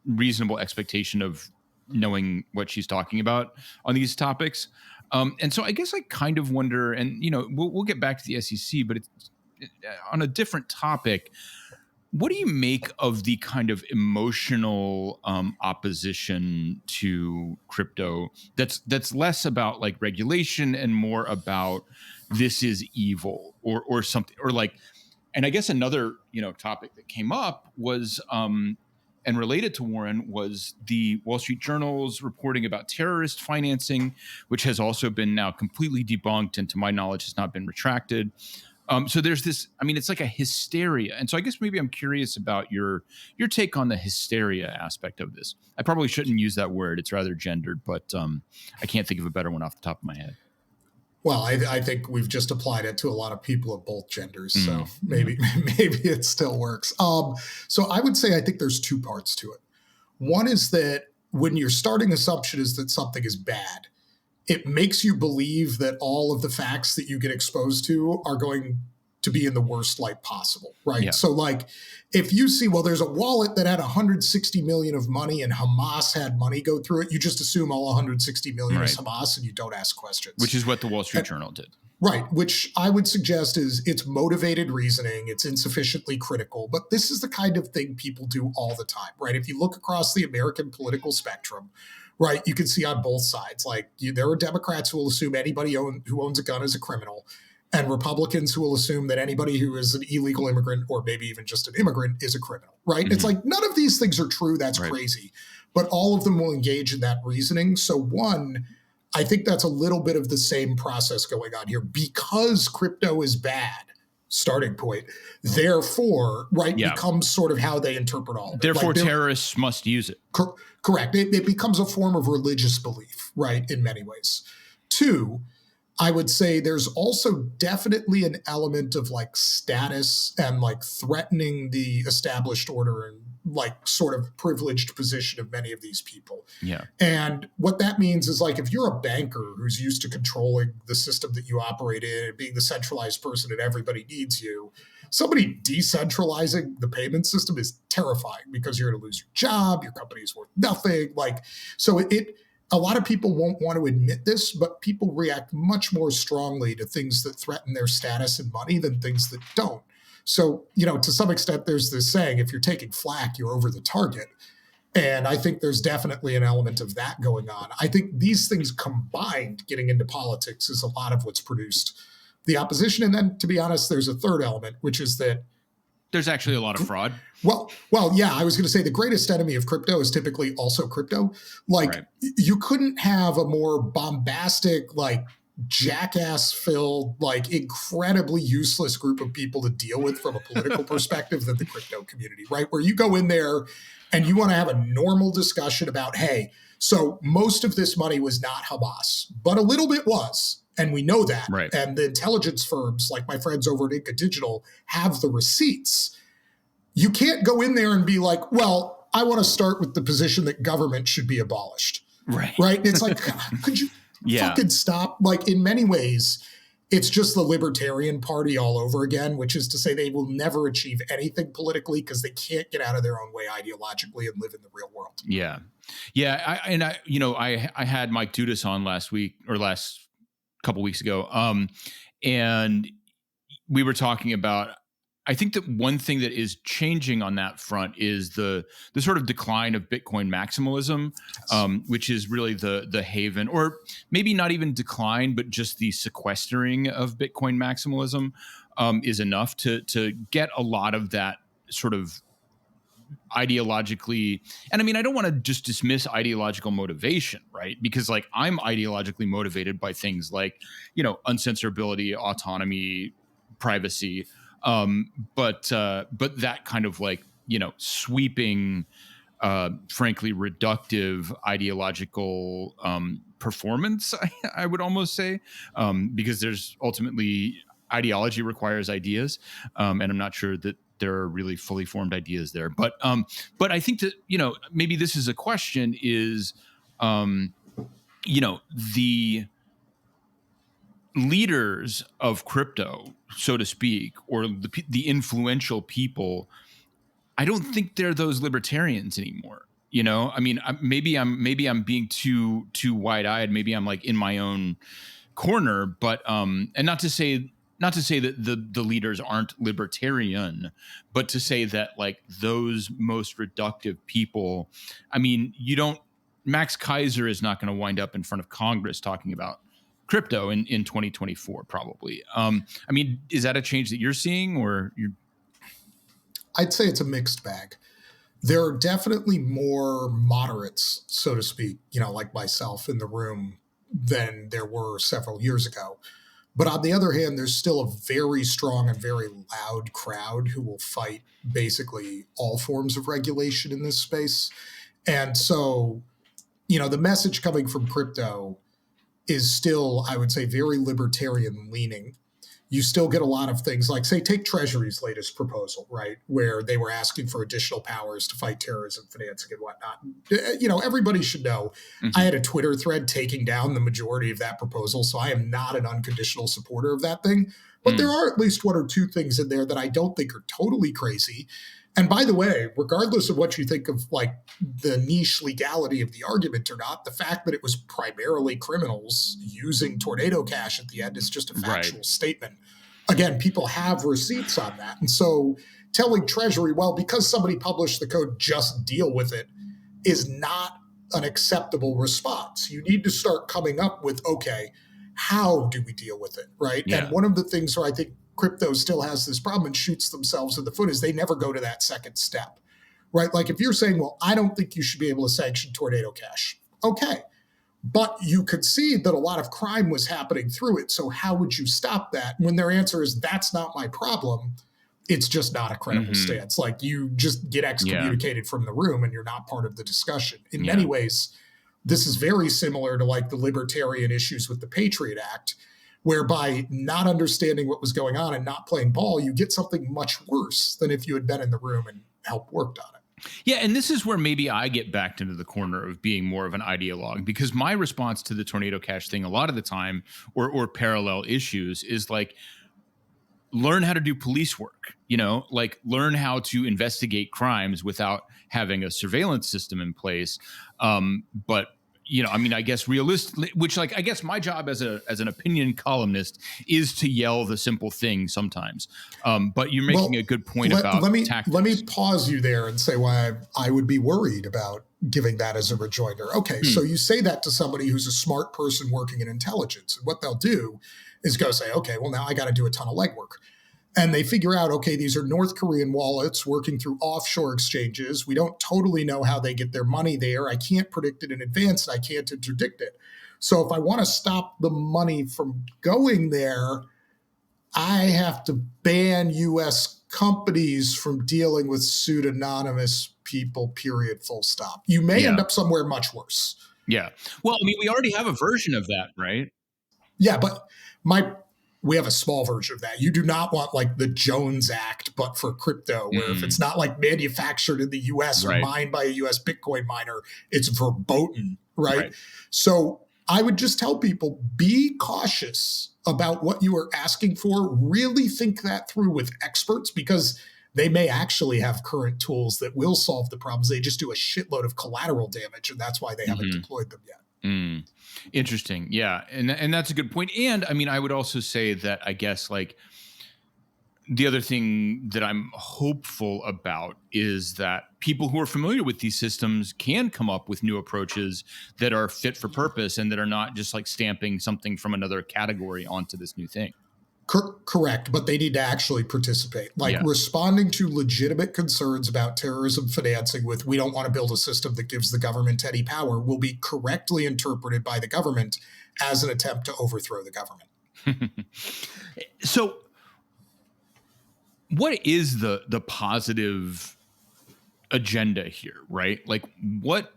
[SPEAKER 2] reasonable expectation of knowing what she's talking about on these topics. And so I guess I kind of wonder, and, you know, we'll get back to the SEC, but it's on a different topic. What do you make of the kind of emotional opposition to crypto that's less about like regulation and more about this is evil or something, or like, and I guess another, you know, topic that came up was and related to Warren was the Wall Street Journal's reporting about terrorist financing, which has also been now completely debunked and to my knowledge has not been retracted. So there's this, I mean, it's like a hysteria. And so I guess maybe I'm curious about your take on the hysteria aspect of this. I probably shouldn't use that word. It's rather gendered, but I can't think of a better one off the top of my head.
[SPEAKER 1] Well, I think we've just applied it to a lot of people of both genders, so maybe it still works. So I would say I think there's two parts to it. One is that when your starting assumption is that something is bad, it makes you believe that all of the facts that you get exposed to are going to be in the worst light possible, right? Yeah. So like if you see, well, there's a wallet that had 160 million of money and Hamas had money go through it, you just assume all 160 million is Hamas and you don't ask questions.
[SPEAKER 2] Which is what the Wall Street Journal did.
[SPEAKER 1] Right, which I would suggest is it's motivated reasoning, it's insufficiently critical, but this is the kind of thing people do all the time, right? If you look across the American political spectrum, right, you can see on both sides, like there are Democrats who will assume anybody who owns a gun is a criminal, and Republicans who will assume that anybody who is an illegal immigrant or maybe even just an immigrant is a criminal, right? It's like none of these things are true. That's crazy. But all of them will engage in that reasoning. So one, I think that's a little bit of the same process going on here because crypto is bad. Starting point. Therefore, right, becomes sort of how they interpret all of it.
[SPEAKER 2] Therefore, terrorists must use it.
[SPEAKER 1] Correct. It becomes a form of religious belief, right, in many ways. Two, I would say there's also definitely an element of like status and like threatening the established order and like sort of privileged position of many of these people.
[SPEAKER 2] Yeah.
[SPEAKER 1] And what that means is like if you're a banker who's used to controlling the system that you operate in and being the centralized person and everybody needs you, somebody decentralizing the payment system is terrifying because you're going to lose your job, your company is worth nothing. Like, so a lot of people won't want to admit this, but people react much more strongly to things that threaten their status and money than things that don't. So, to some extent, there's this saying, if you're taking flack, you're over the target. And I think there's definitely an element of that going on. I think these things combined, getting into politics, is a lot of what's produced the opposition. And then, to be honest, there's a third element, which is that
[SPEAKER 2] there's actually a lot of fraud.
[SPEAKER 1] Well, yeah, I was going to say the greatest enemy of crypto is typically also crypto. Like, you couldn't have a more bombastic, like, jackass-filled, like, incredibly useless group of people to deal with from a political perspective than the crypto community, right? Where you go in there and you want to have a normal discussion about, hey, so most of this money was not Hamas, but a little bit was. And we know that.
[SPEAKER 2] Right.
[SPEAKER 1] And the intelligence firms, like my friends over at Inca Digital, have the receipts. You can't go in there and be like, well, I want to start with the position that government should be abolished.
[SPEAKER 2] Right.
[SPEAKER 1] Right. And it's like, could you fucking stop? Like, in many ways, it's just the Libertarian Party all over again, which is to say they will never achieve anything politically because they can't get out of their own way ideologically and live in the real world.
[SPEAKER 2] Yeah. Yeah. I had Mike Dudas on last couple weeks ago. And we were talking about, I think that one thing that is changing on that front is the sort of decline of Bitcoin maximalism, which is really the haven, or maybe not even decline, but just the sequestering of Bitcoin maximalism is enough to get a lot of that sort of ideologically, and I mean, I don't want to just dismiss ideological motivation, right? Because like I'm ideologically motivated by things like, uncensorability, autonomy, privacy, but that kind of like, sweeping, frankly, reductive ideological performance, I would almost say, because there's ultimately ideology requires ideas, and I'm not sure that there are really fully formed ideas there. But I think that, maybe this is a question is, the leaders of crypto, so to speak, or the influential people, I don't think they're those libertarians anymore. I mean, maybe I'm being too wide-eyed. Maybe I'm like in my own corner, but and not to say that the leaders aren't libertarian, but to say that like those most reductive people, I mean, Max Kaiser is not going to wind up in front of Congress talking about crypto in 2024, probably. I mean, is that a change that you're seeing, or you're?
[SPEAKER 1] I'd say it's a mixed bag. There are definitely more moderates, so to speak, like myself in the room than there were several years ago. But on the other hand, there's still a very strong and very loud crowd who will fight basically all forms of regulation in this space. And so, the message coming from crypto is still, I would say, very libertarian leaning. You still get a lot of things like, say, take Treasury's latest proposal, right, where they were asking for additional powers to fight terrorism financing and whatnot. Everybody should know. Mm-hmm. I had a Twitter thread taking down the majority of that proposal, so I am not an unconditional supporter of that thing. But there are at least one or two things in there that I don't think are totally crazy. And by the way, regardless of what you think of like the niche legality of the argument or not, the fact that it was primarily criminals using Tornado Cash at the end is just a factual statement. Again, people have receipts on that. And so telling Treasury, well, because somebody published the code, just deal with it, is not an acceptable response. You need to start coming up with, okay, how do we deal with it, right? Yeah. And one of the things where I think crypto still has this problem and shoots themselves in the foot is they never go to that second step, right? Like if you're saying, well, I don't think you should be able to sanction Tornado Cash. Okay. But you could see that a lot of crime was happening through it. So how would you stop that? When their answer is, that's not my problem, it's just not a credible stance. Like, you just get excommunicated from the room and you're not part of the discussion. In many ways, this is very similar to like the libertarian issues with the Patriot Act, whereby not understanding what was going on and not playing ball, you get something much worse than if you had been in the room and helped worked on it.
[SPEAKER 2] Yeah, and this is where maybe I get backed into the corner of being more of an ideologue, because my response to the tornado cash thing a lot of the time, or parallel issues, is like, learn how to do police work, like learn how to investigate crimes without having a surveillance system in place. But I guess realistically, which, like, I guess my job as an opinion columnist is to yell the simple thing sometimes. But you're making a good point about tactics.
[SPEAKER 1] Let me pause you there and say why I would be worried about giving that as a rejoinder. Okay, so you say that to somebody who's a smart person working in intelligence, and what they'll do is go say, okay, well, now I got to do a ton of legwork. And they figure out, okay, these are North Korean wallets working through offshore exchanges. We don't totally know how they get their money there. I can't predict it in advance, and I can't interdict it. So if I want to stop the money from going there, I have to ban U.S. companies from dealing with pseudonymous people, period, full stop. You may end up somewhere much worse.
[SPEAKER 2] Yeah. Well, I mean, we already have a version of that, right?
[SPEAKER 1] Yeah, but we have a small version of that. You do not want like the Jones Act, but for crypto, where if it's not like manufactured in the US or mined by a US Bitcoin miner, it's verboten, right? So I would just tell people, be cautious about what you are asking for. Really think that through with experts, because they may actually have current tools that will solve the problems. They just do a shitload of collateral damage, and that's why they haven't deployed them yet.
[SPEAKER 2] Interesting. Yeah. And that's a good point. And I mean, I would also say that, I guess, like, the other thing that I'm hopeful about is that people who are familiar with these systems can come up with new approaches that are fit for purpose and that are not just like stamping something from another category onto this new thing.
[SPEAKER 1] Correct, but they need to actually participate. Like, responding to legitimate concerns about terrorism financing with, we don't want to build a system that gives the government any power, will be correctly interpreted by the government as an attempt to overthrow the government.
[SPEAKER 2] So what is the positive agenda here, right? Like, what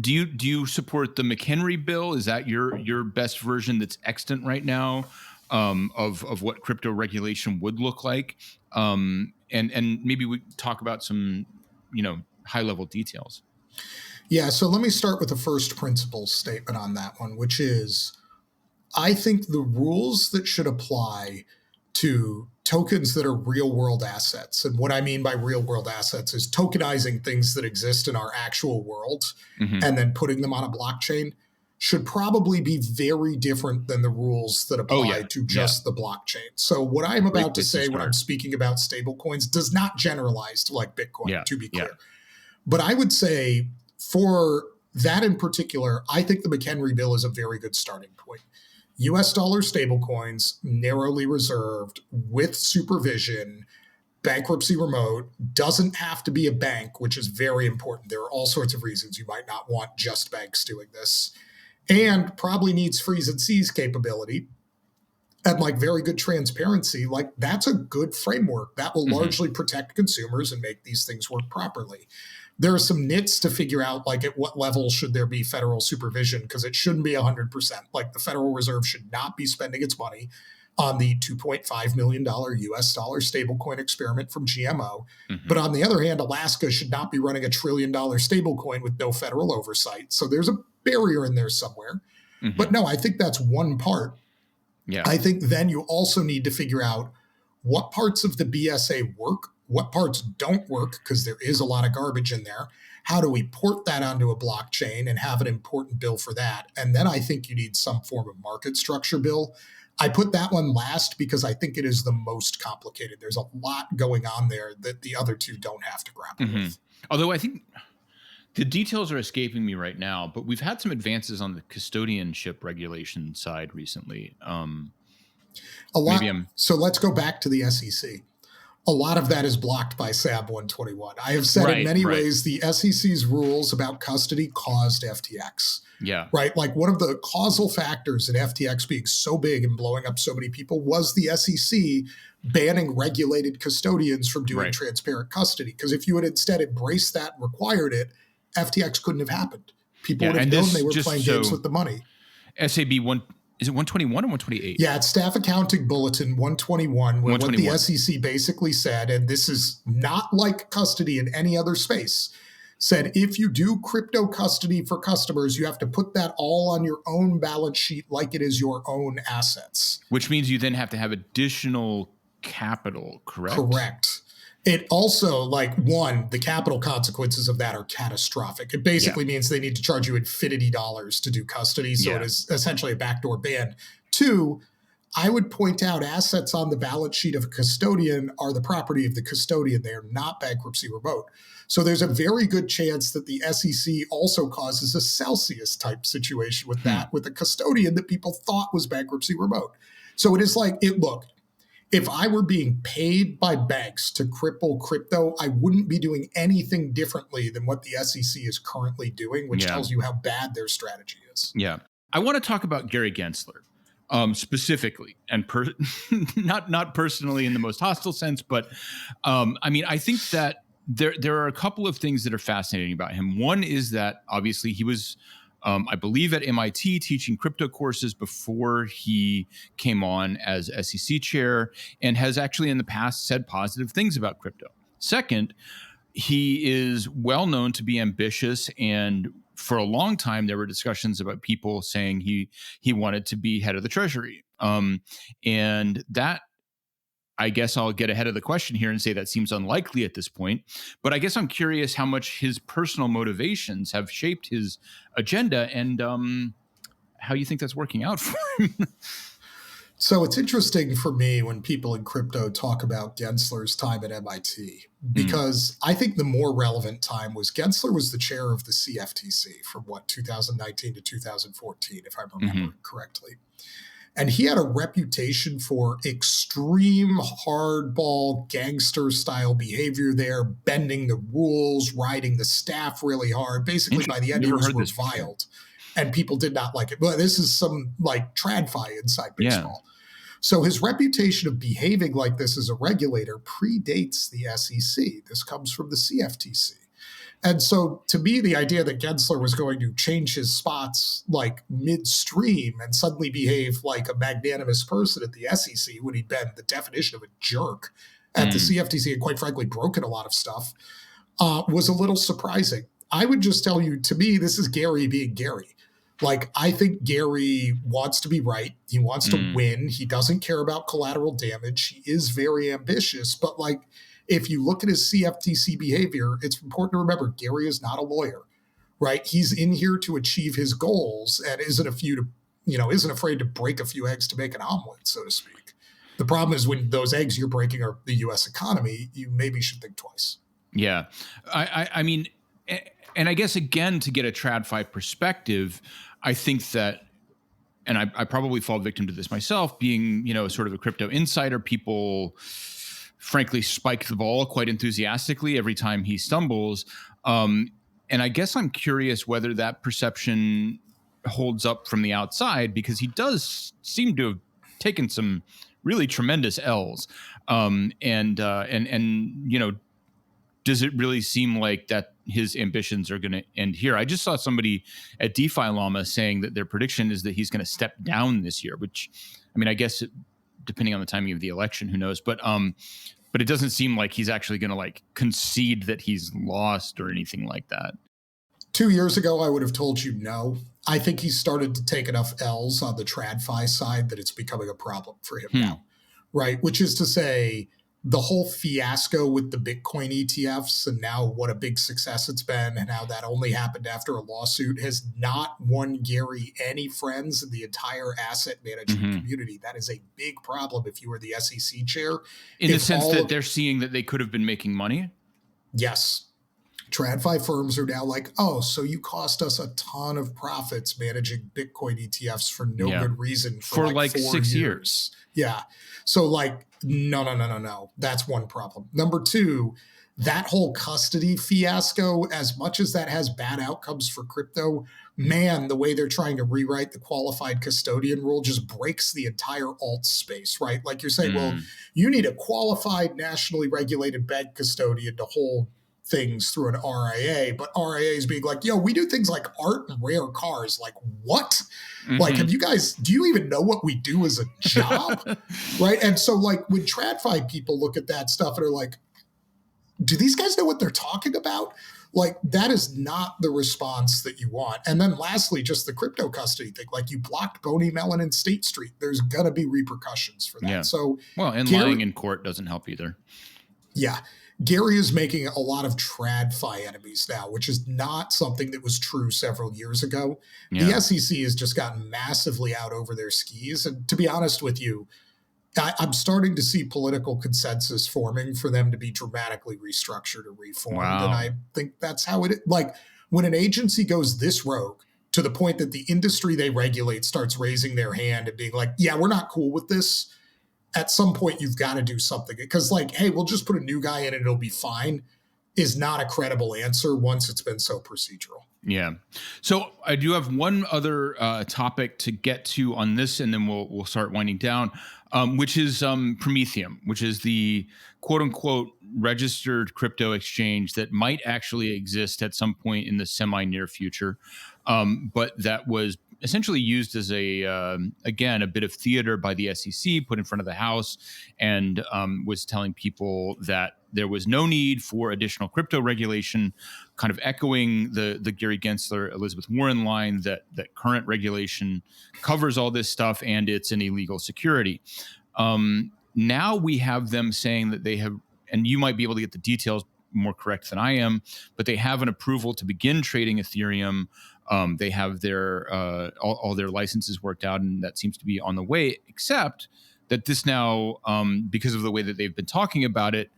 [SPEAKER 2] do you support? The McHenry bill? Is that your best version that's extant right now? Of what crypto regulation would look like, and maybe we talk about some high level details.
[SPEAKER 1] Yeah, so let me start with the first principles statement on that one, which is, I think the rules that should apply to tokens that are real world assets, and what I mean by real world assets is tokenizing things that exist in our actual world and then putting them on a blockchain, should probably be very different than the rules that apply to just the blockchain. So what I'm about to say when I'm speaking about stablecoins does not generalize to like Bitcoin, to be clear. But I would say for that in particular, I think the McHenry bill is a very good starting point. US dollar stablecoins, narrowly reserved, with supervision, bankruptcy remote, doesn't have to be a bank, which is very important. There are all sorts of reasons you might not want just banks doing this. And probably needs freeze and seize capability and like very good transparency. Like, that's a good framework that will largely protect consumers and make these things work properly. There are some nits to figure out, like at what level should there be federal supervision, because it shouldn't be 100%. Like, the Federal Reserve should not be spending its money on the $2.5 million US dollar stablecoin experiment from GMO. But on the other hand, Alaska should not be running $1 trillion stablecoin with no federal oversight. So there's a barrier in there somewhere. But no, I think that's one part. I think then you also need to figure out what parts of the BSA work, what parts don't work, because there is a lot of garbage in there. How do we port that onto a blockchain and have an important bill for that? And then I think you need some form of market structure bill. I put that one last because I think it is the most complicated. There's a lot going on there that the other two don't have to grapple with.
[SPEAKER 2] Although I think the details are escaping me right now, but we've had some advances on the custodianship regulation side recently.
[SPEAKER 1] A lot. So let's go back to the SEC. A lot of that is blocked by SAB 121. I have said in
[SPEAKER 2] Right,
[SPEAKER 1] many
[SPEAKER 2] right.
[SPEAKER 1] ways the SEC's rules about custody caused FTX,
[SPEAKER 2] Yeah,
[SPEAKER 1] right? Like one of the causal factors in FTX being so big and blowing up so many people was the SEC banning regulated custodians from doing
[SPEAKER 2] right.
[SPEAKER 1] transparent custody. Because if you had instead embraced that and required it, FTX couldn't have happened. People
[SPEAKER 2] Yeah,
[SPEAKER 1] would have
[SPEAKER 2] and
[SPEAKER 1] known
[SPEAKER 2] this
[SPEAKER 1] they were
[SPEAKER 2] just
[SPEAKER 1] playing games
[SPEAKER 2] so
[SPEAKER 1] with the money.
[SPEAKER 2] SAB one is it 121 or 128?
[SPEAKER 1] Yeah, it's Staff Accounting Bulletin 121, where what the
[SPEAKER 2] 121.
[SPEAKER 1] SEC basically said, and this is not like custody in any other space, said if you do crypto custody for customers, you have to put that all on your own balance sheet like it is your own assets.
[SPEAKER 2] Which means you then have to have additional capital, correct?
[SPEAKER 1] Correct. It also, like, one, the capital consequences of that are catastrophic. It
[SPEAKER 2] Yeah,
[SPEAKER 1] basically means they need to charge you infinity dollars to do custody. So it
[SPEAKER 2] yeah.
[SPEAKER 1] is essentially a backdoor ban. Two, I would point out assets on the balance sheet of a custodian are the property of the custodian. They are not bankruptcy remote. So there's a very good chance that the SEC also causes a Celsius type situation with
[SPEAKER 2] Hmm.
[SPEAKER 1] that, with a custodian that people thought was bankruptcy remote. So it is like, look, if I were being paid by banks to cripple crypto, I wouldn't be doing anything differently than what the SEC is currently doing, which
[SPEAKER 2] Yeah,
[SPEAKER 1] tells you how bad their strategy is.
[SPEAKER 2] yeah. I want to talk about Gary Gensler, specifically, and not personally in the most hostile sense, but I mean, I think that there are a couple of things that are fascinating about him. One is that obviously he was, I believe, at MIT teaching crypto courses before he came on as SEC chair, and has actually in the past said positive things about crypto. Second, he is well known to be ambitious, and for a long time there were discussions about people saying he wanted to be head of the treasury, and that, I guess I'll get ahead of the question here and say that seems unlikely at this point, but I guess I'm curious how much his personal motivations have shaped his agenda, and how you think that's working out for him.
[SPEAKER 1] So it's interesting for me when people in crypto talk about Gensler's time at MIT,
[SPEAKER 2] Mm,
[SPEAKER 1] because I think the more relevant time was Gensler was the chair of the CFTC from what, 2019 to 2014, if I remember
[SPEAKER 2] mhm.
[SPEAKER 1] correctly. And he had a reputation for extreme hardball gangster style behavior there, bending the rules, riding the staff really hard. Basically, by
[SPEAKER 2] Interesting.
[SPEAKER 1] the end, he
[SPEAKER 2] Never
[SPEAKER 1] was
[SPEAKER 2] heard this before.
[SPEAKER 1] reviled and people did not like it. But this is some like tradfi inside
[SPEAKER 2] Yeah.
[SPEAKER 1] baseball. So his reputation of behaving like this as a regulator predates the SEC. This comes from the CFTC. And so to me, the idea that Gensler was going to change his spots like midstream and suddenly behave like a magnanimous person at the SEC when he'd been the definition of a jerk at the
[SPEAKER 2] Mm,
[SPEAKER 1] CFTC and quite frankly broken a lot of stuff was a little surprising. I would just tell you, to me, this is Gary being Gary. Like, I think Gary wants to be right. He wants to
[SPEAKER 2] mm.
[SPEAKER 1] win. He doesn't care about collateral damage. He is very ambitious. But, like, if you look at his CFTC behavior, it's important to remember Gary is not a lawyer, right? He's in here to achieve his goals and isn't afraid to break a few eggs to make an omelet, so to speak. The problem is when those eggs you're breaking are the US economy, you maybe should think twice.
[SPEAKER 2] Yeah, I mean, and I guess again to get a tradfi perspective, I think that, and I probably fall victim to this myself, being sort of a crypto insider. People, frankly, spike the ball quite enthusiastically every time he stumbles, and I guess I'm curious whether that perception holds up from the outside, because he does seem to have taken some really tremendous L's, and does it really seem like that his ambitions are going to end here? I just saw somebody at DeFi Llama saying that their prediction is that he's going to step down this year, which, I mean, I guess depending on the timing of the election, who knows? But it doesn't seem like he's actually going to like concede that he's lost or anything like that.
[SPEAKER 1] 2 years ago, I would have told you no. I think he's started to take enough L's on the TradFi side that it's becoming a problem for him
[SPEAKER 2] Hmm.
[SPEAKER 1] now, right? Which is to say, the whole fiasco with the Bitcoin ETFs and now what a big success it's been and how that only happened after a lawsuit has not won Gary any friends in the entire asset management
[SPEAKER 2] Mhm.
[SPEAKER 1] community. That is a big problem if you were the SEC chair.
[SPEAKER 2] In the
[SPEAKER 1] If
[SPEAKER 2] sense
[SPEAKER 1] all
[SPEAKER 2] that
[SPEAKER 1] of,
[SPEAKER 2] they're seeing that they could have been making money.
[SPEAKER 1] yes, TradFi firms are now like, oh, so you cost us a ton of profits managing Bitcoin ETFs for no good reason
[SPEAKER 2] for like 6 years.
[SPEAKER 1] Yeah. So like, no. That's one problem. Number two, that whole custody fiasco, as much as that has bad outcomes for crypto, man, the way they're trying to rewrite the qualified custodian rule just breaks the entire alt space, right? Like you're saying, well, you need a qualified nationally regulated bank custodian to hold things through an RIA, but RIAs being like, yo, we do things like art and rare cars. Like, what? Like, do you even know what we do as a job? Right. And so like when TradFi people look at that stuff and are like, do these guys know what they're talking about? Like, that is not the response that you want. And then lastly, just the crypto custody thing. Like, you blocked Boney Mellon and State Street. There's going to be repercussions for that.
[SPEAKER 2] Yeah.
[SPEAKER 1] So,
[SPEAKER 2] and lying in court doesn't help either.
[SPEAKER 1] Yeah. Gary is making a lot of TradFi enemies now, which is not something that was true several years ago. Yeah. The SEC has just gotten massively out over their skis. And to be honest with you, I'm starting to see political consensus forming for them to be dramatically restructured or reformed. Wow. And I think that's how it is. Like, when an agency goes this rogue to the point that the industry they regulate starts raising their hand and being like, yeah, we're not cool with this. At some point, you've got to do something. Because like, hey, we'll just put a new guy in and it'll be fine is not a credible answer once it's been so procedural.
[SPEAKER 2] Yeah. So I do have one other topic to get to on this, and then we'll start winding down, which is Prometheum, which is the quote unquote registered crypto exchange that might actually exist at some point in the semi-near future, but that was essentially used as again, a bit of theater by the SEC, put in front of the House, and was telling people that there was no need for additional crypto regulation, kind of echoing the Gary Gensler, Elizabeth Warren line that current regulation covers all this stuff and it's an illegal security. Now we have them saying that they have, and you might be able to get the details more correct than I am, but they have an approval to begin trading Ethereum. They have their all their licenses worked out, and that seems to be on the way, except that this now, because of the way that they've been talking about it,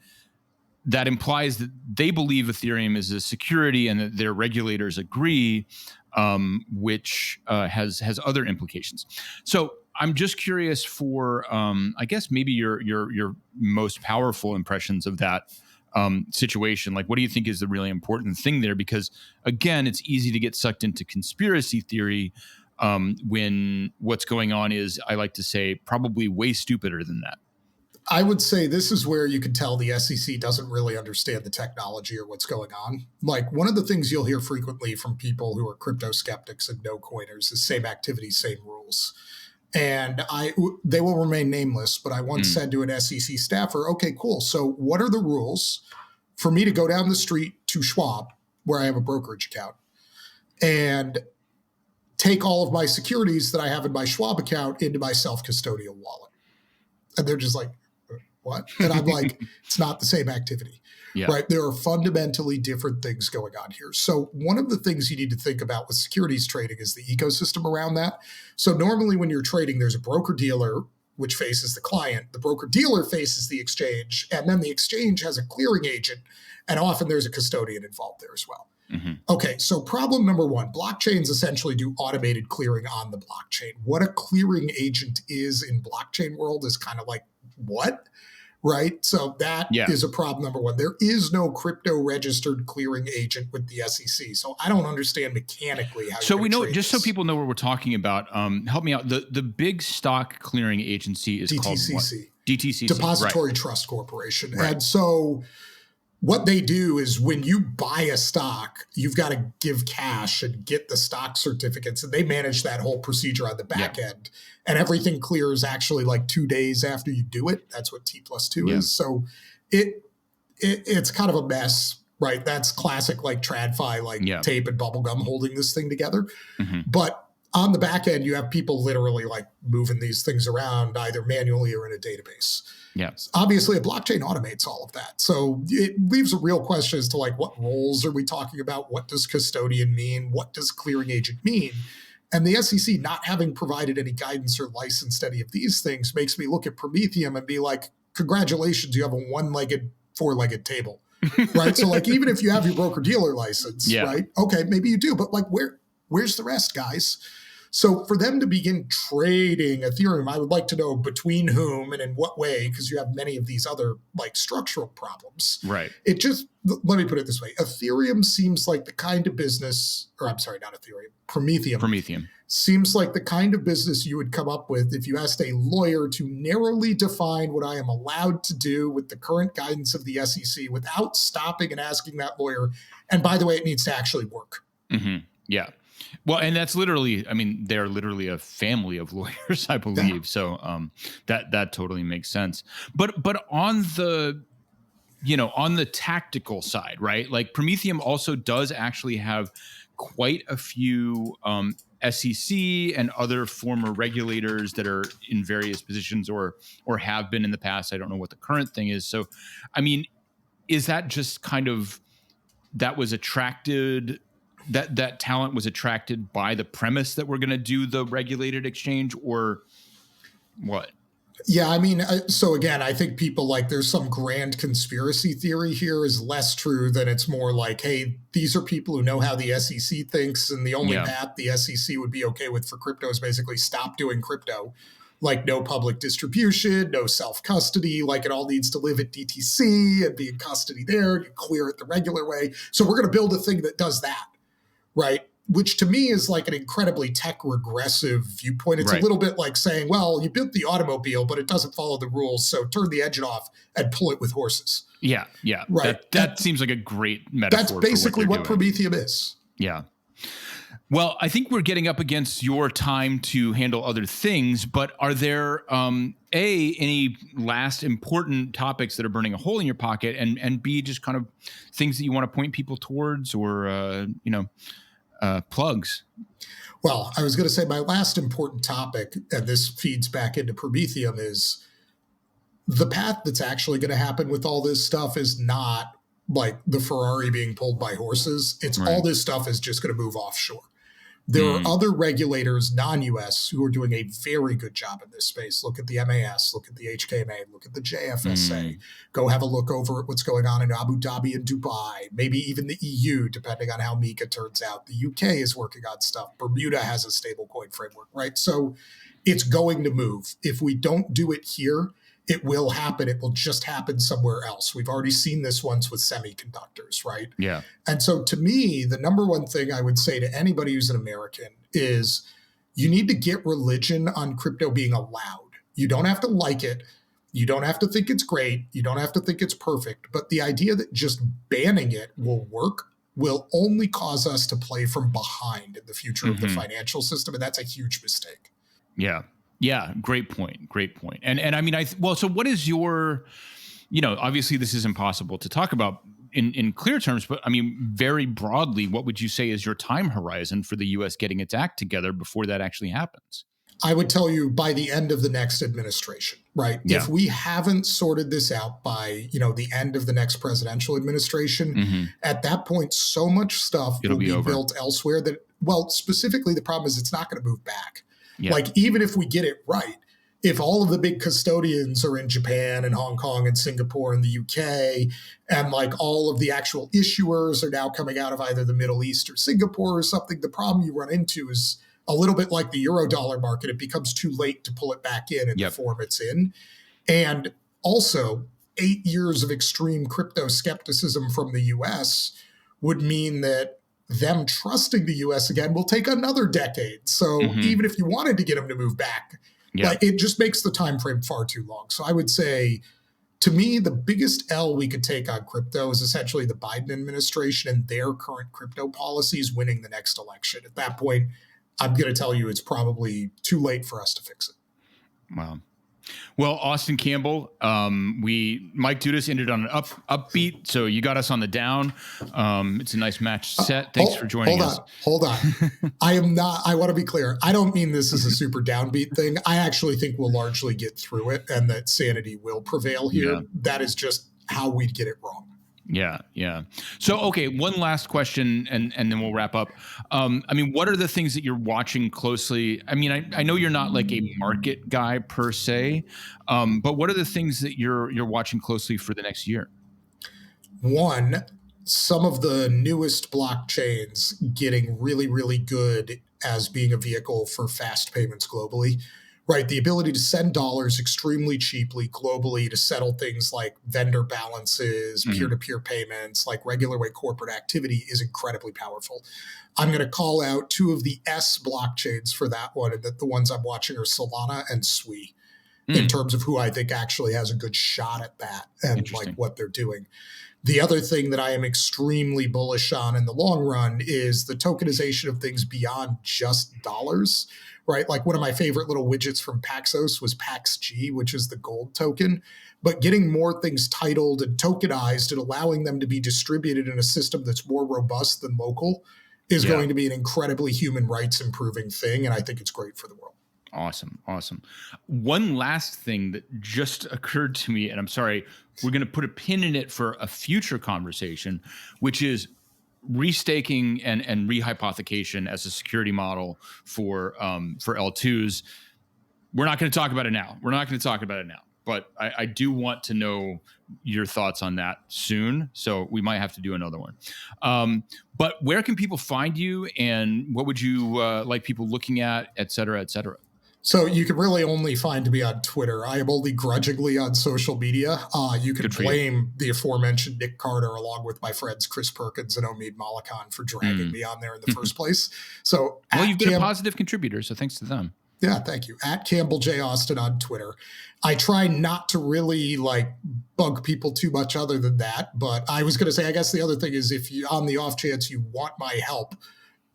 [SPEAKER 2] that implies that they believe Ethereum is a security and that their regulators agree, which has other implications. So I'm just curious for, I guess maybe your most powerful impressions of that situation. Like, what do you think is the really important thing there? Because again, it's easy to get sucked into conspiracy theory when what's going on is, I like to say, probably way stupider than that.
[SPEAKER 1] I would say this is where you can tell the SEC doesn't really understand the technology or what's going on. Like, one of the things you'll hear frequently from people who are crypto skeptics and no coiners is same activity, same rules. And they will remain nameless, but I once said to an SEC staffer, okay, cool. So what are the rules for me to go down the street to Schwab, where I have a brokerage account, and take all of my securities that I have in my Schwab account into my self-custodial wallet? And they're just like, what? And I'm like, it's not the same activity, right? There are fundamentally different things going on here. So one of the things you need to think about with securities trading is the ecosystem around that. So normally when you're trading, there's a broker-dealer, which faces the client. The broker-dealer faces the exchange, and then the exchange has a clearing agent, and often there's a custodian involved there as well. Mm-hmm. Okay, so problem number one, blockchains essentially do automated clearing on the blockchain. What a clearing agent is in blockchain world is kind of like, what? Right? So that is a problem number one. There is no crypto registered clearing agent with the SEC. So I don't understand mechanically how.
[SPEAKER 2] So we know, just so people know what we're talking about, help me out. The big stock clearing agency is called what? DTCC.
[SPEAKER 1] Depository Trust Corporation. Right. And so what they do is when you buy a stock, you've got to give cash and get the stock certificates, and they manage that whole procedure on the back end. And everything clears actually like 2 days after you do it. That's what T+2 is. So it's kind of a mess, right? That's classic like TradFi, like tape and bubble gum holding this thing together. Mm-hmm. But on the back end, you have people literally like moving these things around either manually or in a database.
[SPEAKER 2] Yeah.
[SPEAKER 1] Obviously, a blockchain automates all of that. So it leaves a real question as to like, what roles are we talking about? What does custodian mean? What does clearing agent mean? And the SEC not having provided any guidance or licensed any of these things makes me look at Prometheum and be like, congratulations, you have a one-legged, four-legged table. right? So like, even if you have your broker dealer license,
[SPEAKER 2] Yeah.
[SPEAKER 1] right? Okay, maybe you do, but like, where's the rest, guys? So for them to begin trading Ethereum, I would like to know between whom and in what way, because you have many of these other like structural problems.
[SPEAKER 2] Right.
[SPEAKER 1] It just, let me put it this way. Ethereum seems like the kind of business, or I'm sorry, not Ethereum, Prometheum seems like the kind of business you would come up with if you asked a lawyer to narrowly define what I am allowed to do with the current guidance of the SEC without stopping and asking that lawyer. And by the way, it needs to actually work.
[SPEAKER 2] Mm-hmm. Yeah. Well, and that's literally, I mean, they're literally a family of lawyers, I believe. Yeah. So that totally makes sense. But on the, on the tactical side, right? Like Prometheum also does actually have quite a few SEC and other former regulators that are in various positions or have been in the past. I don't know what the current thing is. So, I mean, is that just kind of, that was attracted, that talent was attracted by the premise that we're going to do the regulated exchange, or what?
[SPEAKER 1] Yeah, I mean, so again, I think people like there's some grand conspiracy theory here is less true than it's more like, hey, these are people who know how the SEC thinks, and the only path the SEC would be okay with for crypto is basically stop doing crypto. Like no public distribution, no self-custody, like it all needs to live at DTC and be in custody there, you clear it the regular way. So we're going to build a thing that does that, right? Which to me is like an incredibly tech regressive viewpoint. It's a little bit like saying, well, you built the automobile, but it doesn't follow the rules. So turn the engine off and pull it with horses.
[SPEAKER 2] Yeah. Yeah.
[SPEAKER 1] Right.
[SPEAKER 2] That seems like a great metaphor.
[SPEAKER 1] That's basically what Prometheum is.
[SPEAKER 2] Yeah. Well, I think we're getting up against your time to handle other things, but are there, any last important topics that are burning a hole in your pocket, and B, just kind of things that you want to point people towards, or, plugs?
[SPEAKER 1] Well, I was going to say my last important topic, and this feeds back into Prometheum, is the path that's actually going to happen with all this stuff is not like the Ferrari being pulled by horses. It's all this stuff is just going to move offshore. There are other regulators, non-US, who are doing a very good job in this space. Look at the MAS, look at the HKMA, look at the JFSA. Go have a look over at what's going on in Abu Dhabi and Dubai, maybe even the EU, depending on how MiCA turns out. The UK is working on stuff. Bermuda has a stablecoin framework, right? So it's going to move. If we don't do it here, it will happen. It will just happen somewhere else. We've already seen this once with semiconductors, right?
[SPEAKER 2] Yeah.
[SPEAKER 1] And so to me, the number one thing I would say to anybody who's an American is you need to get religion on crypto being allowed. You don't have to like it. You don't have to think it's great. You don't have to think it's perfect. But the idea that just banning it will work will only cause us to play from behind in the future of the financial system. And that's a huge mistake.
[SPEAKER 2] Yeah. Yeah, great point. And I mean, so what is your, obviously this is impossible to talk about in clear terms, but I mean, very broadly, what would you say is your time horizon for the US getting its act together before that actually happens?
[SPEAKER 1] I would tell you by the end of the next administration, right? Yeah. If we haven't sorted this out by, the end of the next presidential administration, at that point, so much stuff will be built elsewhere that, well, specifically the problem is it's not going to move back. Yeah. Like, even if we get it right, if all of the big custodians are in Japan and Hong Kong and Singapore and the UK, and like all of the actual issuers are now coming out of either the Middle East or Singapore or something, the problem you run into is a little bit like the Eurodollar market. It becomes too late to pull it back in the form it's in. And also, 8 years of extreme crypto skepticism from the US would mean that them trusting the US again will take another decade. So even if you wanted to get them to move back, like, it just makes the time frame far too long. So I would say, to me, the biggest L we could take on crypto is essentially the Biden administration and their current crypto policies winning the next election. At that point, I'm going to tell you it's probably too late for us to fix it.
[SPEAKER 2] Wow. Well, Austin Campbell, Mike Dudas ended on an upbeat, so you got us on the down. It's a nice match set. Thanks for joining us.
[SPEAKER 1] Hold on. I want to be clear. I don't mean this as a super downbeat thing. I actually think we'll largely get through it and that sanity will prevail here. Yeah. That is just how we'd get it wrong.
[SPEAKER 2] Yeah. So, okay, one last question, and then we'll wrap up. I mean, what are the things that you're watching closely? I mean, I know you're not like a market guy per se, but what are the things that you're watching closely for the next year?
[SPEAKER 1] One, some of the newest blockchains getting really, really good as being a vehicle for fast payments globally, right? The ability to send dollars extremely cheaply globally to settle things like vendor balances, peer to peer payments, like regular way corporate activity is incredibly powerful. I'm going to call out two of the S blockchains for that one, and that the ones I'm watching are Solana and Sui in terms of who I think actually has a good shot at that and like what they're doing. The other thing that I am extremely bullish on in the long run is the tokenization of things beyond just dollars, right? Like one of my favorite little widgets from Paxos was PaxG, which is the gold token. But getting more things titled and tokenized and allowing them to be distributed in a system that's more robust than local is going to be an incredibly human rights improving thing. And I think it's great for the world.
[SPEAKER 2] Awesome. Awesome. One last thing that just occurred to me, and I'm sorry, we're going to put a pin in it for a future conversation, which is restaking and rehypothecation as a security model for L2s. We're not going to talk about it now. But I do want to know your thoughts on that soon. So we might have to do another one. But where can people find you, and what would you like people looking at, et cetera, et cetera?
[SPEAKER 1] So you can really only find me on Twitter. I am only grudgingly on social media. You can blame the aforementioned Nick Carter along with my friends Chris Perkins and Omid Malikan for dragging me on there in the first place. So
[SPEAKER 2] you've been a positive contributor, so thanks to them.
[SPEAKER 1] Yeah, thank you. At Campbell J. Austin on Twitter. I try not to really like bug people too much other than that. But I was going to say, I guess the other thing is if you, on the off chance you want my help,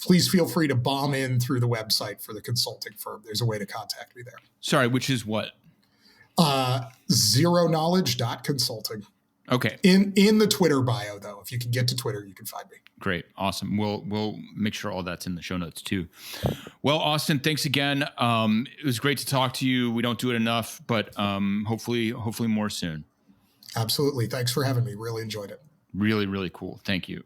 [SPEAKER 1] please feel free to bomb in through the website for the consulting firm. There's a way to contact me there.
[SPEAKER 2] Sorry, which is what?
[SPEAKER 1] Zeroknowledge.consulting.
[SPEAKER 2] Okay.
[SPEAKER 1] In the Twitter bio, though, if you can get to Twitter, you can find me.
[SPEAKER 2] Great. Awesome. We'll make sure all that's in the show notes too. Well, Austin, thanks again. It was great to talk to you. We don't do it enough, but hopefully more soon.
[SPEAKER 1] Absolutely. Thanks for having me. Really enjoyed it.
[SPEAKER 2] Really, really cool. Thank you.